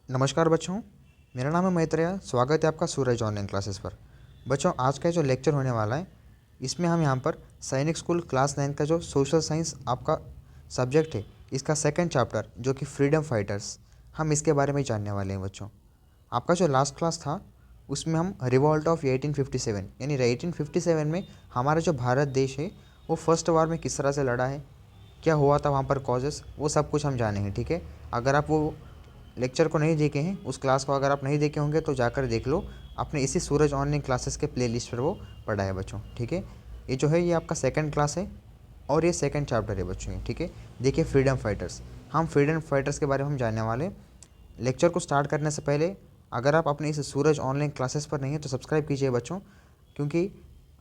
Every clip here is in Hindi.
नमस्कार बच्चों, मेरा नाम है मैत्रेय। स्वागत है आपका सूरज ऑनलाइन क्लासेस पर। बच्चों, आज का जो लेक्चर होने वाला है इसमें हम यहाँ पर सैनिक स्कूल क्लास 9 का जो सोशल साइंस आपका सब्जेक्ट है, इसका सेकंड चैप्टर जो कि फ्रीडम फाइटर्स, हम इसके बारे में जानने वाले हैं। बच्चों, आपका जो लास्ट क्लास था उसमें हम रिवॉल्ट ऑफ 1857 यानी 1857 में हमारा जो भारत देश है वो फर्स्ट वार में किस तरह से लड़ा है, क्या हुआ था वहाँ पर कॉजेस, वो सब कुछ हम जानेंगे। ठीक है, अगर आप वो लेक्चर को नहीं देखे हैं, उस क्लास को अगर आप नहीं देखे होंगे तो जाकर देख लो, अपने इसी सूरज ऑनलाइन क्लासेस के प्लेलिस्ट पर वो पड़ा है बच्चों। ठीक है, ये जो है ये आपका सेकंड क्लास है और ये सेकंड चैप्टर है बच्चों। ठीक है, देखिए फ्रीडम फाइटर्स, हम फ्रीडम फाइटर्स के बारे में हम जानने वाले। लेक्चर को स्टार्ट करने से पहले अगर आप अपने इस सूरज ऑनलाइन क्लासेस पर नहीं हैं तो सब्सक्राइब कीजिए बच्चों, क्योंकि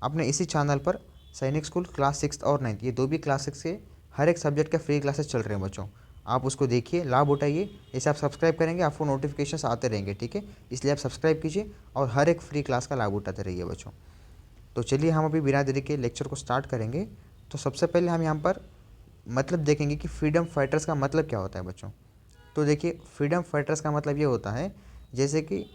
अपने इसी चैनल पर सैनिक स्कूल क्लास 6 और 9 ये दो भी क्लासेस के हर एक सब्जेक्ट के फ्री क्लासेस चल रहे हैं बच्चों। आप उसको देखिए, लाभ उठाइए। जैसे आप सब्सक्राइब करेंगे आपको नोटिफिकेशंस आते रहेंगे। ठीक है, इसलिए आप सब्सक्राइब कीजिए और हर एक फ्री क्लास का लाभ उठाते रहिए बच्चों। तो चलिए हम अभी बिना देरी के लेक्चर को स्टार्ट करेंगे। तो सबसे पहले हम यहाँ पर मतलब देखेंगे कि फ्रीडम फाइटर्स का मतलब क्या होता है बच्चों। तो देखिए, फ्रीडम फाइटर्स का मतलब ये होता है जैसे कि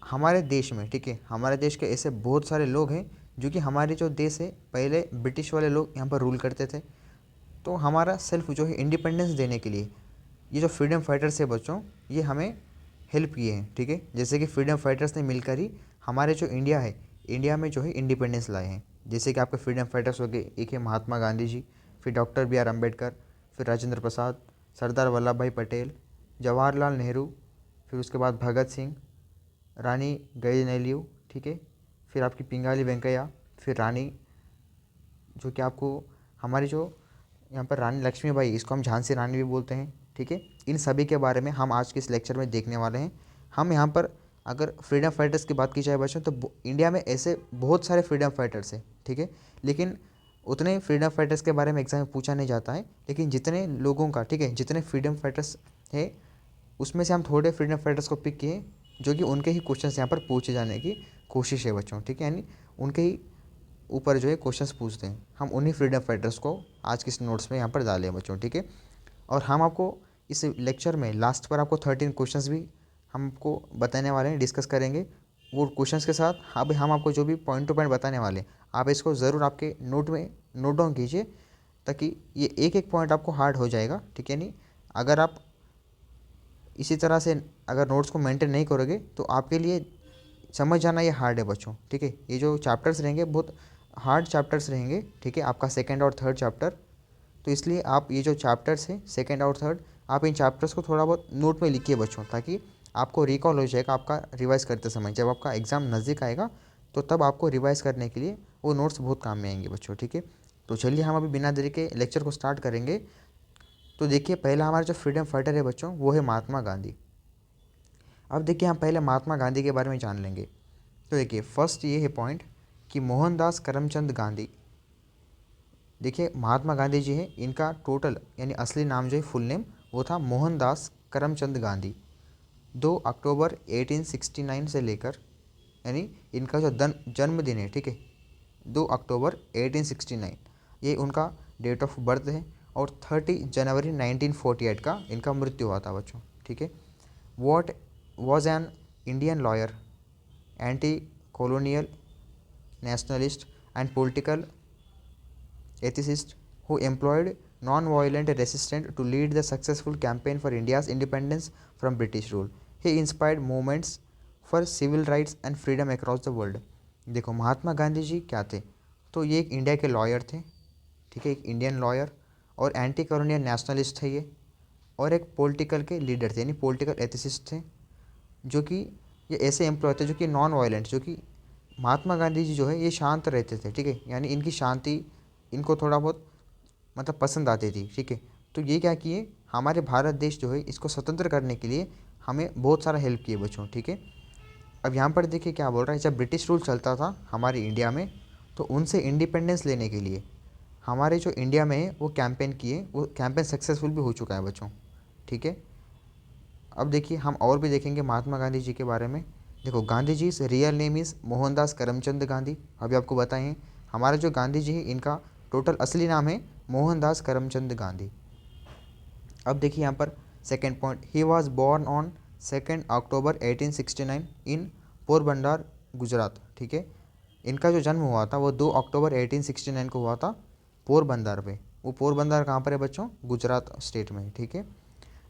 हमारे देश में, ठीक है, हमारे देश के ऐसे बहुत सारे लोग हैं जो कि हमारे जो देश है पहले ब्रिटिश वाले लोग यहाँ पर रूल करते थे। तो हमारा सेल्फ जो है इंडिपेंडेंस देने के लिए ये जो फ्रीडम फाइटर्स है बच्चों, ये हमें हेल्प किए हैं। ठीक है, जैसे कि फ्रीडम फाइटर्स ने मिलकर ही हमारे जो इंडिया है, इंडिया में जो है इंडिपेंडेंस लाए हैं। जैसे कि आपके फ्रीडम फाइटर्स हो गए, एक है महात्मा गांधी जी, फिर डॉक्टर बी आर अम्बेडकर, फिर राजेंद्र प्रसाद, सरदार वल्लभ भाई पटेल, जवाहरलाल नेहरू, फिर उसके बाद भगत सिंह, रानी गैनेलियो। ठीक है, फिर आपकी पिंगाली वेंकैया, फिर रानी जो कि आपको हमारी जो यहाँ पर रानी लक्ष्मीबाई, इसको हम झांसी रानी भी बोलते हैं। ठीक है, इन सभी के बारे में हम आज के इस लेक्चर में देखने वाले हैं। हम यहाँ पर अगर फ्रीडम फाइटर्स की बात की जाए बच्चों तो इंडिया में ऐसे बहुत सारे फ्रीडम फाइटर्स हैं। ठीक है, लेकिन उतने फ्रीडम फाइटर्स के बारे में एग्जाम में पूछा नहीं जाता है, लेकिन जितने लोगों का, ठीक है, जितने फ्रीडम फाइटर्स है उसमें से हम थोड़े फ्रीडम फाइटर्स को पिक किए जो कि उनके ही क्वेश्चंस यहाँ पर पूछे जाने की कोशिश है बच्चों। ठीक है, यानी उनके ही ऊपर जो है क्वेश्चंस पूछते हैं, हम उन्हीं फ्रीडम फाइटर्स को आज के इस नोट्स में यहाँ पर डालें बच्चों। ठीक है, और हम आपको इस लेक्चर में लास्ट पर आपको 13 क्वेश्चंस भी हमको बताने वाले हैं, डिस्कस करेंगे। वो क्वेश्चंस के साथ अब हम आपको जो भी पॉइंट टू पॉइंट बताने वाले हैं, आप इसको ज़रूर आपके नोट में नोट डाउन कीजिए, ताकि ये एक एक पॉइंट आपको हार्ड हो जाएगा। ठीक है, नहीं अगर आप इसी तरह से अगर नोट्स को मेंटेन नहीं करोगे तो आपके लिए समझ जाना ये हार्ड है बच्चों। ठीक है, ये जो चैप्टर्स रहेंगे बहुत हार्ड चैप्टर्स रहेंगे। ठीक है, आपका सेकंड और थर्ड चैप्टर, तो इसलिए आप ये जो चैप्टर्स हैं सेकंड और थर्ड, आप इन चैप्टर्स को थोड़ा बहुत नोट में लिखिए बच्चों, ताकि आपको रिकॉल हो जाएगा आपका रिवाइज़ करते समय। जब आपका एग्ज़ाम नज़दीक आएगा तो तब आपको रिवाइज़ करने के लिए वो नोट्स बहुत काम में आएंगे बच्चों। ठीक है, तो चलिए हम अभी बिना देरी के लेक्चर को स्टार्ट करेंगे। तो देखिए, पहला हमारा जो फ्रीडम फाइटर है बच्चों वो है महात्मा गांधी। अब देखिए, हम पहले महात्मा गांधी के बारे में जान लेंगे। तो देखिए, फर्स्ट ये है पॉइंट कि मोहनदास करमचंद गांधी। देखिए, महात्मा गांधी जी हैं, इनका टोटल यानी असली नाम जो है फुल नेम वो था मोहनदास करमचंद गांधी। 2 अक्टूबर 1869 से लेकर, यानी इनका जो जन्मदिन है, ठीक है, 2 अक्टूबर 1869 ये उनका डेट ऑफ बर्थ है। और 30 जनवरी 1948 का इनका मृत्यु हुआ था बच्चों। ठीक है, what was an Indian lawyer, anti colonial nationalist and political ethicist who employed non-violent resistance to lead the successful campaign for India's independence from British rule. He inspired movements for civil rights and freedom across the world. देखो, महात्मा गांधी जी क्या थे, तो ये एक इंडिया के लॉयर थे। ठीक है, एक इंडियन लॉयर और एंटी कॉलोनियल नेशनलिस्ट थे ये, और एक पॉलिटिकल के लीडर थे यानी पॉलिटिकल एथिसिस्ट थे, जो कि ये ऐसे एम्प्लॉय थे जो कि नॉन वायलेंट, जो कि महात्मा गांधी जी जो है ये शांत रहते थे। ठीक है, यानी इनकी शांति इनको थोड़ा बहुत मतलब पसंद आती थी। ठीक है, तो ये क्या किए, हमारे भारत देश जो है इसको स्वतंत्र करने के लिए हमें बहुत सारा हेल्प किए बच्चों। ठीक है, अब यहाँ पर देखिए क्या बोल रहा है, जब ब्रिटिश रूल चलता था हमारे इंडिया में तो उनसे इंडिपेंडेंस लेने के लिए हमारे जो इंडिया में है वो कैंपेन किए, वो कैंपेन सक्सेसफुल भी हो चुका है बच्चों। ठीक है, अब देखिए हम और भी देखेंगे महात्मा गांधी जी के बारे में। देखो, Gandhi ji real name is Mohandas Karamchand Gandhi. अभी आपको बताएं हैं, हमारे जो गांधी जी है इनका टोटल असली नाम है मोहनदास करमचंद गांधी। अब देखिए यहाँ पर second point, he was born on 2 October 1869 in Porbandar Gujarat, ठीक है। इनका जो जन्म हुआ था वो 2 अक्टूबर 1869 को हुआ था पोरबंदर पे। वो पोरबंदर कहाँ पर है बच्चों? गुजरात स्टेट में, ठीक है।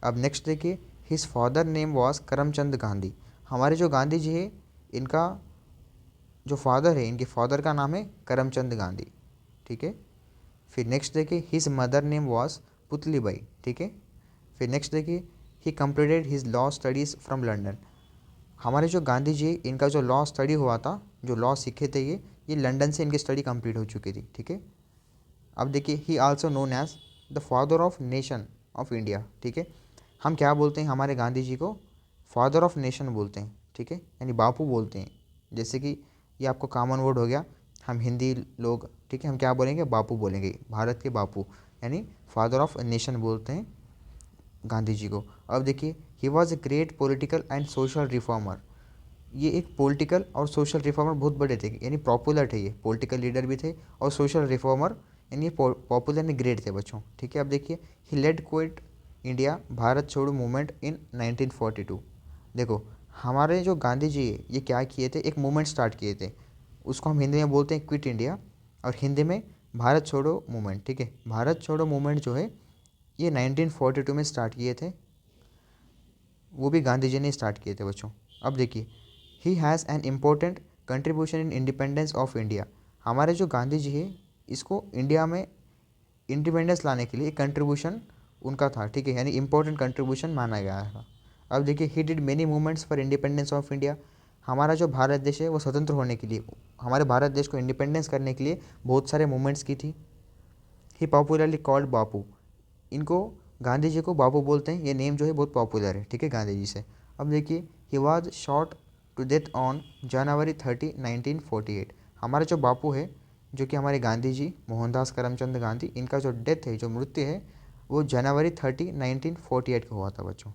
अब नेक्स्ट देखिए, his father name was Karamchand Gandhi. हमारे जो गांधी जी है, इनका जो फादर है, इनके फादर का नाम है करमचंद गांधी, ठीक है। फिर नेक्स्ट देखिए, his mother name was Putlibai, ठीक है। फिर नेक्स्ट देखिए, ही completed his law studies from London. हमारे जो गांधी जी, इनका जो लॉ स्टडी हुआ था, जो लॉ सीखे थे ये लंदन से इनकी स्टडी कंप्लीट हो चुकी थी, ठीक है। अब देखिए, he also known as the father of nation of India, ठीक है। हम क्या बोलते हैं हमारे गांधी जी को? फादर ऑफ नेशन बोलते हैं, ठीक है, यानी बापू बोलते हैं। जैसे कि ये आपको कॉमन वर्ड हो गया, हम हिंदी लोग, ठीक है, हम क्या बोलेंगे? बापू बोलेंगे, भारत के बापू, यानी फादर ऑफ नेशन बोलते हैं गांधी जी को। अब देखिए, he was a great political and social reformer. ये एक पॉलिटिकल और सोशल रिफॉर्मर बहुत बड़े थे, यानी पॉपुलर थे, ये पॉलिटिकल लीडर भी थे और सोशल रिफॉर्मर, यानी पॉपुलर यानी ग्रेट थे बच्चों, ठीक है। अब देखिए, ही लेड क्विट इंडिया भारत छोड़ो मूवमेंट इन 1942। देखो, हमारे जो गांधी जी है, ये क्या किए थे? एक मूवमेंट स्टार्ट किए थे, उसको हम हिंदी में बोलते हैं क्विट इंडिया, और हिंदी में भारत छोड़ो मूवमेंट, ठीक है। भारत छोड़ो मूवमेंट जो है ये 1942 में स्टार्ट किए थे, वो भी गांधी जी ने स्टार्ट किए थे बच्चों। अब देखिए, he has an important contribution in independence of India. हमारे जो गांधी जी है, इसको इंडिया में इंडिपेंडेंस लाने के लिए कंट्रीब्यूशन उनका था, ठीक है, यानी इंपॉर्टेंट कंट्रीब्यूशन माना गया था। अब देखिए, he did many movements for independence of India. हमारा जो भारत देश है वो स्वतंत्र होने के लिए, हमारे भारत देश को इंडिपेंडेंस करने के लिए बहुत सारे मूवमेंट्स की थी। ही पॉपुलरली कॉल्ड बापू। इनको, गांधी जी को बापू बोलते हैं, ये नेम जो है बहुत पॉपुलर है, ठीक है, गांधी जी से। अब देखिए, he was shot to death on January 30, 1948। हमारे जो बापू है, जो कि हमारे गांधी जी मोहनदास करमचंद गांधी, इनका जो डेथ है, जो मृत्यु है, वो जनवरी 30, 1948 को हुआ था बच्चों।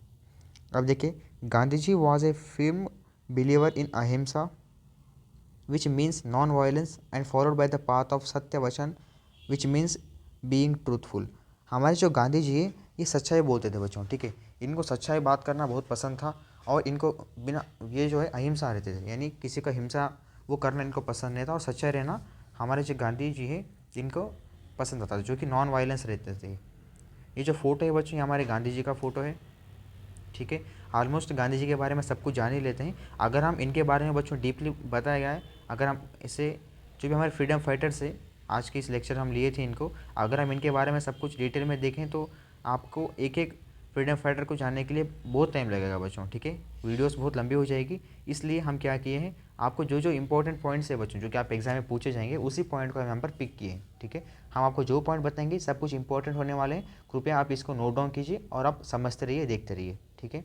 अब देखिए, Gandhi ji was a firm believer in ahimsa which means non violence and followed by the path of satya vachan which means being truthful. हमारे जो गांधी जी है, ये सच्चाई बोलते थे बच्चों, ठीक है। इनको सच्चाई बात करना बहुत पसंद था, और इनको बिना, ये जो है अहिंसा रहते थे, यानी किसी का हिंसा वो करना इनको पसंद नहीं था, और सच्चाई रहना हमारे जो गांधी जी है इनको पसंद आता था, जो कि नॉन वायलेंस रहते थे। ये जो फ़ोटो है बच्चों, ये हमारे गांधी जी का फ़ोटो है, ठीक है। ऑलमोस्ट गांधी जी के बारे में सब कुछ जान ही लेते हैं। अगर हम इनके बारे में बच्चों डीपली बताया गया है, अगर हम इसे, जो भी हमारे फ्रीडम फाइटर्स है, आज के इस लेक्चर हम लिए थे इनको, अगर हम इनके बारे में सब कुछ डिटेल में देखें तो आपको एक एक फ्रीडम फाइटर को जानने के लिए बहुत टाइम लगेगा बच्चों, ठीक है। वीडियोस बहुत लंबी हो जाएगी, इसलिए हम क्या किए हैं, आपको जो जो इंपॉर्टेंट पॉइंट्स है बच्चों, जो कि आप एग्जाम में पूछे जाएंगे, उसी पॉइंट को हम यहाँ पर पिक किए हैं, ठीक है। हम आपको जो पॉइंट बताएंगे सब कुछ इंपॉर्टेंट होने वाले हैं, कृपया आप इसको नोट डाउन कीजिए और आप समझते रहिए, देखते रहिए, ठीक है।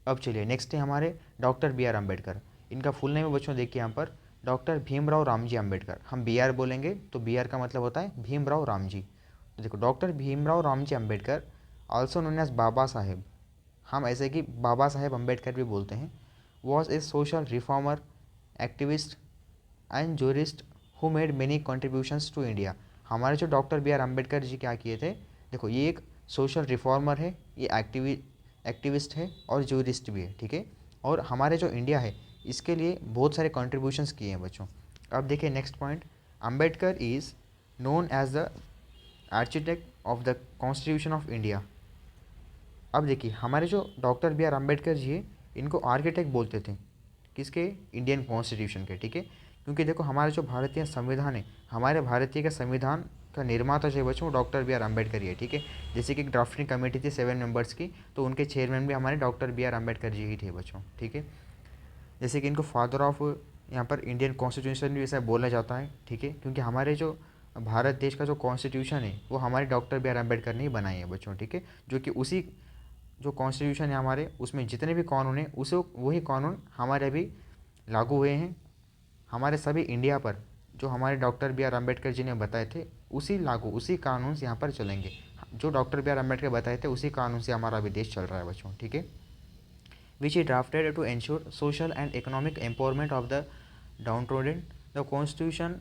अब चलिए नेक्स्ट है हमारे डॉक्टर बी आर अम्बेडकर। इनका फुल नेम है बच्चों, देखिए यहाँ पर, डॉक्टर भीमराव रामजी अम्बेडकर। हम बी आर बोलेंगे तो बी आर का मतलब होता है भीमराव रामजी। तो देखो, doctor Bhimrao Ramji Ambedkar, also known as Baba Saheb, हम ऐसे कि बाबा साहेब अम्बेडकर भी बोलते हैं, was a social reformer, activist and jurist who made many contributions to India. हमारे जो doctor B R Ambedkar ji क्या किए थे? देखो, ये एक सोशल रिफॉर्मर है, ये एक्टिविस्ट है और जूरिस्ट भी है, ठीक है। और हमारे जो इंडिया है, इसके लिए बहुत सारे कॉन्ट्रीब्यूशंस किए हैं बच्चों। अब देखिए next point, Ambedkar is known as the architect of the constitution of India. अब देखिए, हमारे जो doctor B R Ambedkar ji है, इनको आर्किटेक्ट बोलते थे, किसके? इंडियन कॉन्स्टिट्यूशन के, ठीक है। क्योंकि देखो, हमारा जो भारतीय संविधान है, हमारे भारतीय का संविधान का निर्माता जो है बच्चों, डॉक्टर बी आर अम्बेडकर ही है, ठीक है। जैसे कि एक ड्राफ्टिंग कमेटी थी 7 मेंबर्स की, तो उनके चेयरमैन भी हमारे डॉक्टर बी आर अम्बेडकर जी ही थे बच्चों, ठीक है। जैसे कि इनको फादर ऑफ, यहाँ पर इंडियन कॉन्स्टिट्यूशन भी ऐसा बोला जाता है, ठीक है, क्योंकि हमारे जो भारत देश का जो कॉन्स्टिट्यूशन है वो हमारे डॉक्टर बी आर अम्बेडकर ने ही बनाई है बच्चों, ठीक है। जो कि उसी, जो कॉन्स्टिट्यूशन है हमारे, उसमें जितने भी कानून हैं, उसे वही कानून हमारे अभी लागू हुए हैं हमारे सभी इंडिया पर, जो हमारे डॉक्टर बी आर अम्बेडकर जी ने बताए थे, उसी लागू, उसी कानून से यहाँ पर चलेंगे। जो डॉक्टर बी आर अम्बेडकर बताए थे, उसी कानून से हमारा अभी देश चल रहा है बच्चों, ठीक है। Which he drafted to ensure social and economic empowerment of the downtrodden. The constitution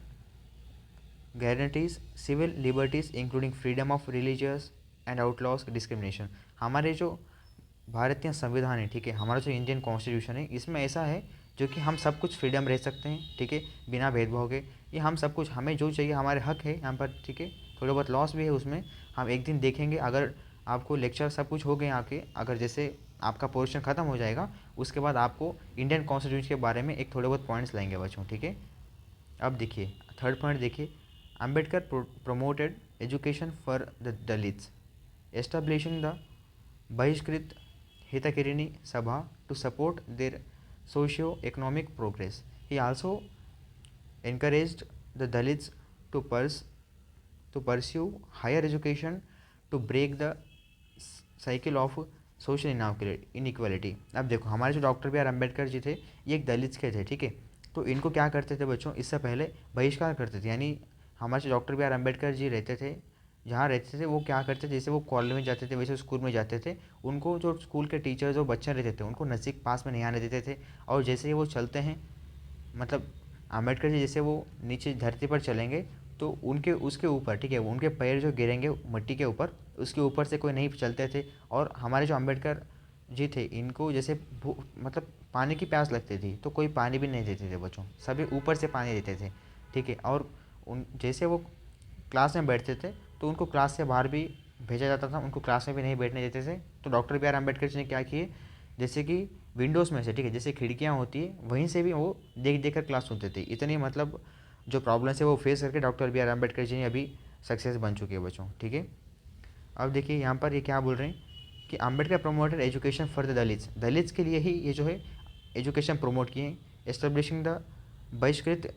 guarantees civil liberties including freedom of religious and outlaws discrimination। हमारे जो भारतीय संविधान है, ठीक है, हमारा जो इंडियन कॉन्स्टिट्यूशन है, इसमें ऐसा है जो कि हम सब कुछ फ्रीडम रह सकते हैं, ठीक है, बिना भेदभाव के। ये हम सब कुछ, हमें जो चाहिए हमारे हक है यहाँ पर, ठीक है। थोड़ा बहुत लॉस भी है उसमें, हम एक दिन देखेंगे। अगर आपको लेक्चर सब कुछ हो गए आपके, अगर जैसे आपका पोर्शन ख़त्म हो जाएगा, उसके बाद आपको इंडियन कॉन्स्टिट्यूशन के बारे में एक थोड़े बहुत पॉइंट्स लाएंगे बच्चों, ठीक है। अब देखिए थर्ड पॉइंट देखिए, Ambedkar promoted education for the Dalits, establishing the बहिष्कृत Hitakirini Sabha to support their socio-economic progress. He also encouraged the Dalits to pursue higher education to break the cycle of social inequality. अब देखो हमारे जो डॉक्टर बी आर अम्बेडकर जी थे, ये एक दलित के थे, ठीक है। तो इनको क्या करते थे बच्चों, इससे पहले बहिष्कार करते थे। यानी हमारे जो डॉक्टर बी आर अम्बेडकर जी रहते थे, जहाँ रहते थे, वो क्या करते थे, जैसे वो कॉलेज में जाते थे वैसे स्कूल में जाते थे। उनको जो स्कूल के टीचर जो बच्चे रहते थे, उनको नज़दीक पास में नहीं आने देते थे। और जैसे ही वो चलते हैं, मतलब अम्बेडकर जी जैसे वो नीचे धरती पर चलेंगे, तो उनके उसके ऊपर, ठीक है, उनके पैर जो गिरेंगे मिट्टी के ऊपर, उसके ऊपर से कोई नहीं चलते थे। और हमारे जो अम्बेडकर जी थे, इनको जैसे मतलब पानी की प्यास लगती थी, तो कोई पानी भी नहीं देते थे बच्चों, सभी ऊपर से पानी देते थे, ठीक है। और उन जैसे वो क्लास में बैठते थे, तो उनको क्लास से बाहर भी भेजा जाता था, उनको क्लास में भी नहीं बैठने देते थे। तो डॉक्टर बी आर अम्बेडकर जी ने क्या किए, जैसे कि विंडोज़ में से, ठीक है, जैसे खिड़कियाँ होती है, वहीं से भी वो देख देख कर क्लास सुनते थे। इतनी मतलब जो प्रॉब्लम्स है वो फेस करके डॉक्टर बी आर अम्बेडकर जी ने अभी सक्सेस बन चुके हैं बच्चों, ठीक है। अब देखिए यहाँ पर ये क्या बोल रहे हैं कि Ambedkar promoted education for the Dalits, Dalits के लिए ही ये जो है एजुकेशन प्रमोट किए। एस्टेब्लिशिंग द बहिष्कृत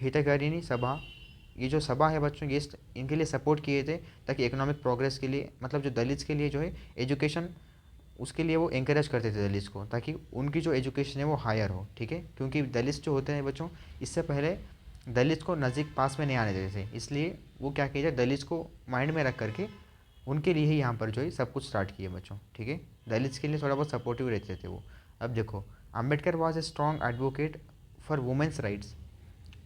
हितकारिणी सभा, ये जो सभा है बच्चों, ये इनके लिए सपोर्ट किए थे, ताकि इकोनॉमिक प्रोग्रेस के लिए, मतलब जो दलित्स के लिए जो है एजुकेशन, उसके लिए वो इंकरेज करते थे दलित्स को, ताकि उनकी जो एजुकेशन है वो हायर हो, ठीक है। क्योंकि दलित्स जो होते हैं बच्चों, इससे पहले दलित्स को नज़दीक पास में नहीं आने देते थे, इसलिए वो क्या किया जाए, दलित्स को माइंड में रख करके उनके लिए ही यहाँ पर जो है सब कुछ स्टार्ट किया बच्चों, ठीक है। दलित्स के लिए थोड़ा बहुत सपोर्टिव रहते थे वो। अब देखो, Ambedkar was a strong advocate for women's rights.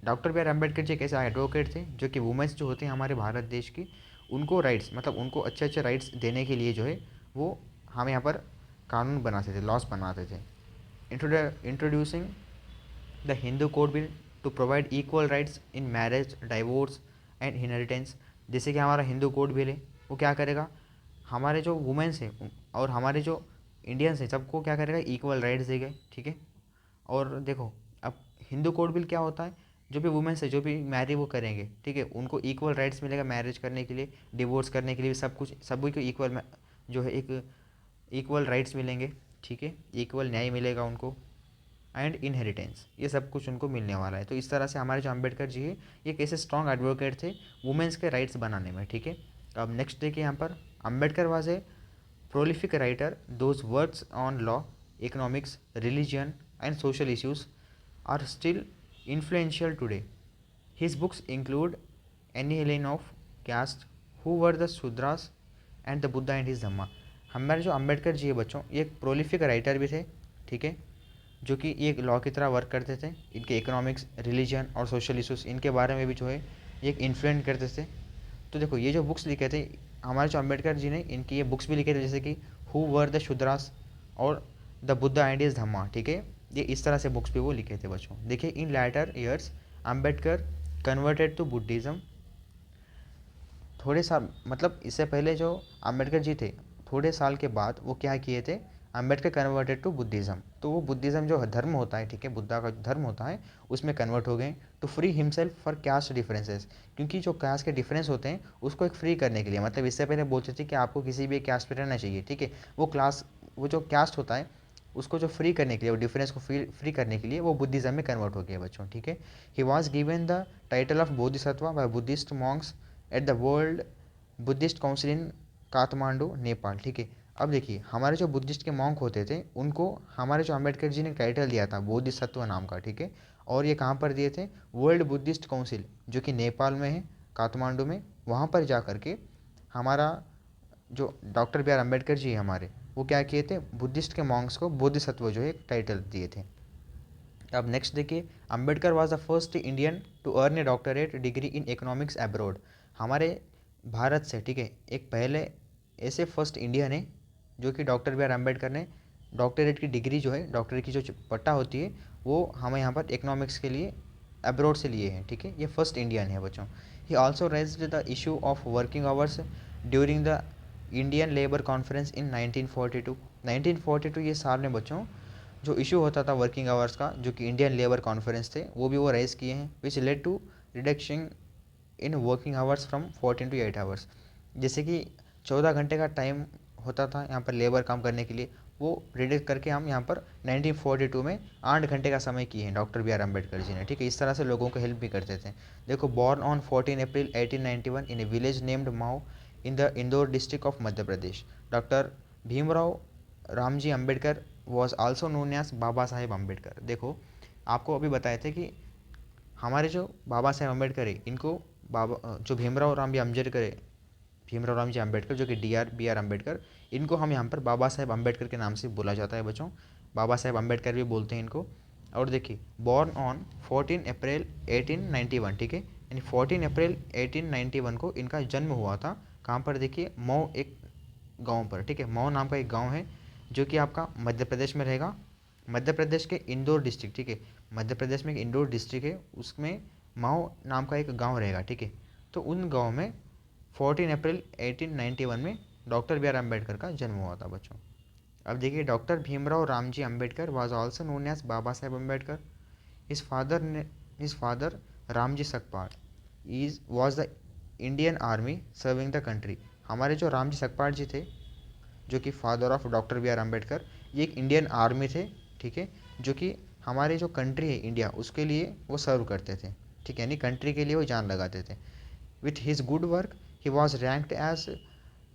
Doctor B R Ambedkar ji एक ऐसे एडवोकेट थे जो कि वुमेंस जो होते हैं हमारे भारत देश की, उनको राइट्स, मतलब उनको अच्छे अच्छे राइट्स देने के लिए जो है वो हम यहाँ पर कानून बनाते थे, लॉस बनाते थे। Introducing the Hindu code bill to provide equal rights in marriage, divorce and inheritance. जैसे कि हमारा हिंदू कोड बिल है, वो क्या करेगा, हमारे जो वुमेंस हैं और हमारे जो इंडियंस हैं, सबको क्या करेगा, इक्वल राइट्स देगा, ठीक है। और देखो, अब हिंदू कोड बिल क्या होता है, जो भी वुमेंस है, जो भी मैरी वो करेंगे, ठीक है, उनको इक्वल राइट्स मिलेगा मैरिज करने के लिए, डिवोर्स करने के लिए, सब कुछ सभी को इक्वल जो है एक इक्वल राइट्स मिलेंगे, ठीक है, इक्वल न्याय मिलेगा उनको। एंड इनहेरिटेंस, ये सब कुछ उनको मिलने वाला है। तो इस तरह से हमारे जो अम्बेडकर जी है, ये कैसे स्ट्रॉन्ग एडवोकेट थे वुमेंस के राइट्स बनाने में, ठीक है। तो अब नेक्स्ट देखिए यहाँ पर, Ambedkar was a prolific writer, those works on law, economics, religion, and social issues are still influential today. His books include Annihilation of Caste, Who Were the Shudras, and The Buddha and His Dhamma. हमारे जो अम्बेडकर जी है बच्चों, ये एक प्रोलिफिक राइटर भी थे, ठीक है, जो कि एक लॉ की तरह वर्क करते थे। इनके इकोनॉमिक्स, रिलीजन और सोशल इशूज़, इनके बारे में भी जो है एक इन्फ्लुएंस करते थे। तो देखो ये जो बुक्स लिखे थे हमारे जो अम्बेडकर जी ने, इनकी ये बुक्स भी लिखे थे, जैसे कि हु वर द शूद्रास और द बुद्धा एंड हिज धम्मा, ठीक है। ये इस तरह से बुक्स भी वो लिखे थे बच्चों। देखिए, in later years Ambedkar converted to Buddhism. थोड़े साल, मतलब इससे पहले जो अम्बेडकर जी थे, थोड़े साल के बाद वो क्या किए थे, अम्बेडकर कन्वर्टेड टू बुद्धिज़्म। तो वो बुद्धिज़्म जो धर्म होता है, ठीक है, बुद्धा का धर्म होता है, उसमें कन्वर्ट हो गए to free himself for caste differences. क्योंकि जो कास्ट के डिफरेंस होते हैं उसको एक फ्री करने के लिए, मतलब इससे पहले बोलते थे कि आपको किसी भी कास्ट पे रहना चाहिए, ठीक है, वो क्लास, वो जो कास्ट होता है उसको जो फ्री करने के लिए, वो डिफरेंस को फ्री करने के लिए वो बुद्धिज़्म में कन्वर्ट हो गया बच्चों, ठीक है। He was given the title of bodhisattva by Buddhist monks at the World Buddhist Council in Kathmandu, Nepal, ठीक है। अब देखिए, हमारे जो बुद्धिस्ट के मॉन्क होते थे, उनको हमारे जो अम्बेडकर जी ने टाइटल दिया था बोधिसत्व नाम का, ठीक है। और ये कहाँ पर दिए थे, वर्ल्ड बुद्धिस्ट काउंसिल, जो कि नेपाल में है, काठमांडू में, वहाँ पर जा कर के हमारा जो डॉक्टर बी आर अम्बेडकर जी हमारे, वो क्या किए थे, बुद्धिस्ट के मॉन्क्स को बोधिसत्व जो है एक टाइटल दिए थे। अब नेक्स्ट देखिए, Ambedkar was the first Indian to earn a doctorate degree in economics abroad. हमारे भारत से, ठीक है, एक पहले ऐसे फर्स्ट इंडियन है जो कि डॉक्टर बी आर अम्बेडकर ने डॉक्टरेट की डिग्री जो है, डॉक्टरेट की जो पट्टा होती है वो हमें यहाँ पर इकोनॉमिक्स के लिए अब्रॉड से लिए हैं, ठीक है। ये फर्स्ट इंडियन है बच्चों। He also raised the issue of working hours during the Indian labour conference in 1942। 1942 ये साल में बच्चों जो इशू होता था वर्किंग आवर्स का, जो कि इंडियन लेबर कॉन्फ्रेंस थे, वो भी वो रेज किए हैं, which led to reduction in working hours from 14 to 8 hours. जैसे कि 14 घंटे का टाइम होता था यहाँ पर लेबर काम करने के लिए, वो रिड्यूस करके हम यहाँ पर 1942 में 8 घंटे का समय किए हैं डॉक्टर बी आर अम्बेडकर जी ने, ठीक है। इस तरह से लोगों को हेल्प भी करते थे। देखो, born on 14 April 1891 in a village named Mhow in the Indore district of Madhya Pradesh, doctor Bhimrao Ramji Ambedkar was also known as Baba Saheb Ambedkar. देखो, आपको अभी बताए थे कि हमारे जो बाबा साहेब अम्बेडकर है, इनको बाबा जो भीमराव रामजी अम्बेडकर है, भीमराव रामजी अम्बेडकर जो कि बी आर अम्बेडकर, इनको हम यहाँ पर बाबा साहेब अम्बेडकर के नाम से बोला जाता है बच्चों। बाबा साहेब अम्बेडकर भी बोलते हैं इनको। और देखिए, बॉर्न ऑन 14 अप्रैल 1891, ठीक है, यानी 14 अप्रैल 1891 को इनका जन्म हुआ था। कहाँ पर? देखिए, मऊ एक गांव पर, ठीक है। मऊ नाम का एक गांव है जो कि आपका मध्य प्रदेश में रहेगा। मध्य प्रदेश के इंदौर डिस्ट्रिक्ट, ठीक है, मध्य प्रदेश में एक इंदौर डिस्ट्रिक्ट है, उसमें मऊ नाम का एक गांव रहेगा, ठीक है। तो उन गांव में 14 अप्रैल 1891 में डॉक्टर बी आर अम्बेडकर का जन्म हुआ था बच्चों। अब देखिए, doctor Bhimrao Ramji Ambedkar was also known as Baba Saheb Ambedkar. His father Ramji Sakpal is was the Indian army serving the country. हमारे जो रामजी सकपाल जी थे, जो कि father of doctor B R Ambedkar, ये एक इंडियन आर्मी थे, ठीक है, जो कि हमारे जो कंट्री है इंडिया, उसके लिए वो सर्व करते थे, ठीक है, यानी कंट्री के लिए वो जान लगाते थे। With his good work he was ranked as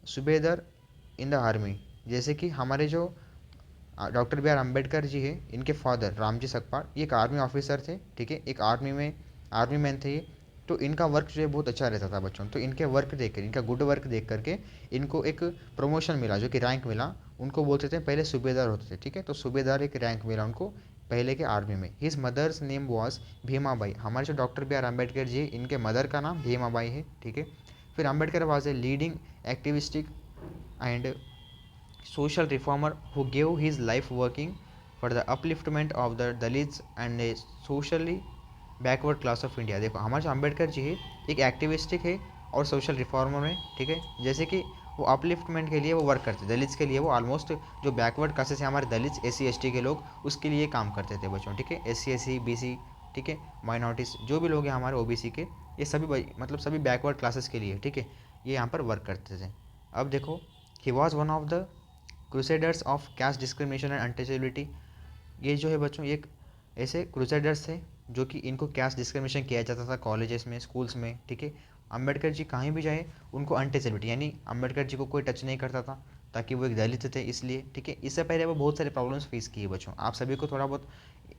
subedar in the army. जैसे कि हमारे जो doctor B R Ambedkar ji है, इनके फादर रामजी सकपाल, ये एक आर्मी ऑफिसर थे, ठीक है, एक आर्मी मैन थे ये। तो इनका वर्क जो है बहुत अच्छा रहता था बच्चों। तो इनके वर्क देख कर, इनका गुड वर्क देख करके इनको एक प्रमोशन मिला, जो कि रैंक मिला। उनको बोलते थे, पहले सूबेदार होते थे, ठीक है, तो सूबेदार एक रैंक मिला उनको पहले के आर्मी में। His mother's name was Bhimabai. हमारे जो doctor B R Ambedkar ji, इनके मदर का नाम भीमाबाई है, ठीक है। फिर Ambedkar was a leading activistic and social reformer who gave his life working for the upliftment of the Dalits and a socially backward class of India. देखो, हमारे जो अम्बेडकर जी है एक एक्टिविस्टिक है और सोशल रिफॉर्मर है, ठीक है। जैसे कि वो अपलिफ्टमेंट के लिए वो वर्क करते, दलित्स के लिए वो ऑलमोस्ट जो बैकवर्ड क्लासेस है हमारे दलित्स, SC ST के लोग, उसके लिए काम करते थे बच्चों, ठीक है। SC SC BC, ठीक है, माइनॉरिटीज़ जो भी लोग हैं हमारे OBC के, ये सभी मतलब सभी बैकवर्ड क्लासेस के लिए, ठीक है, ये यहाँ पर वर्क करते थे। अब देखो, he was one of the crusaders of caste discrimination and untouchability. ये जो है बच्चों, एक ऐसे क्रूसेडर्स थे जो कि इनको कैस्ट डिस्क्रिमिनेशन किया जाता था कॉलेजेस में, स्कूल्स में, ठीक है। अम्बेडकर जी कहीं भी जाए उनको अनटचेबिलिटी, यानी अम्बेडकर जी को कोई टच नहीं करता था, ताकि वो एक दलित थे इसलिए, ठीक है। इससे पहले वो बहुत सारे प्रॉब्लम्स फेस किए बच्चों। आप सभी को थोड़ा बहुत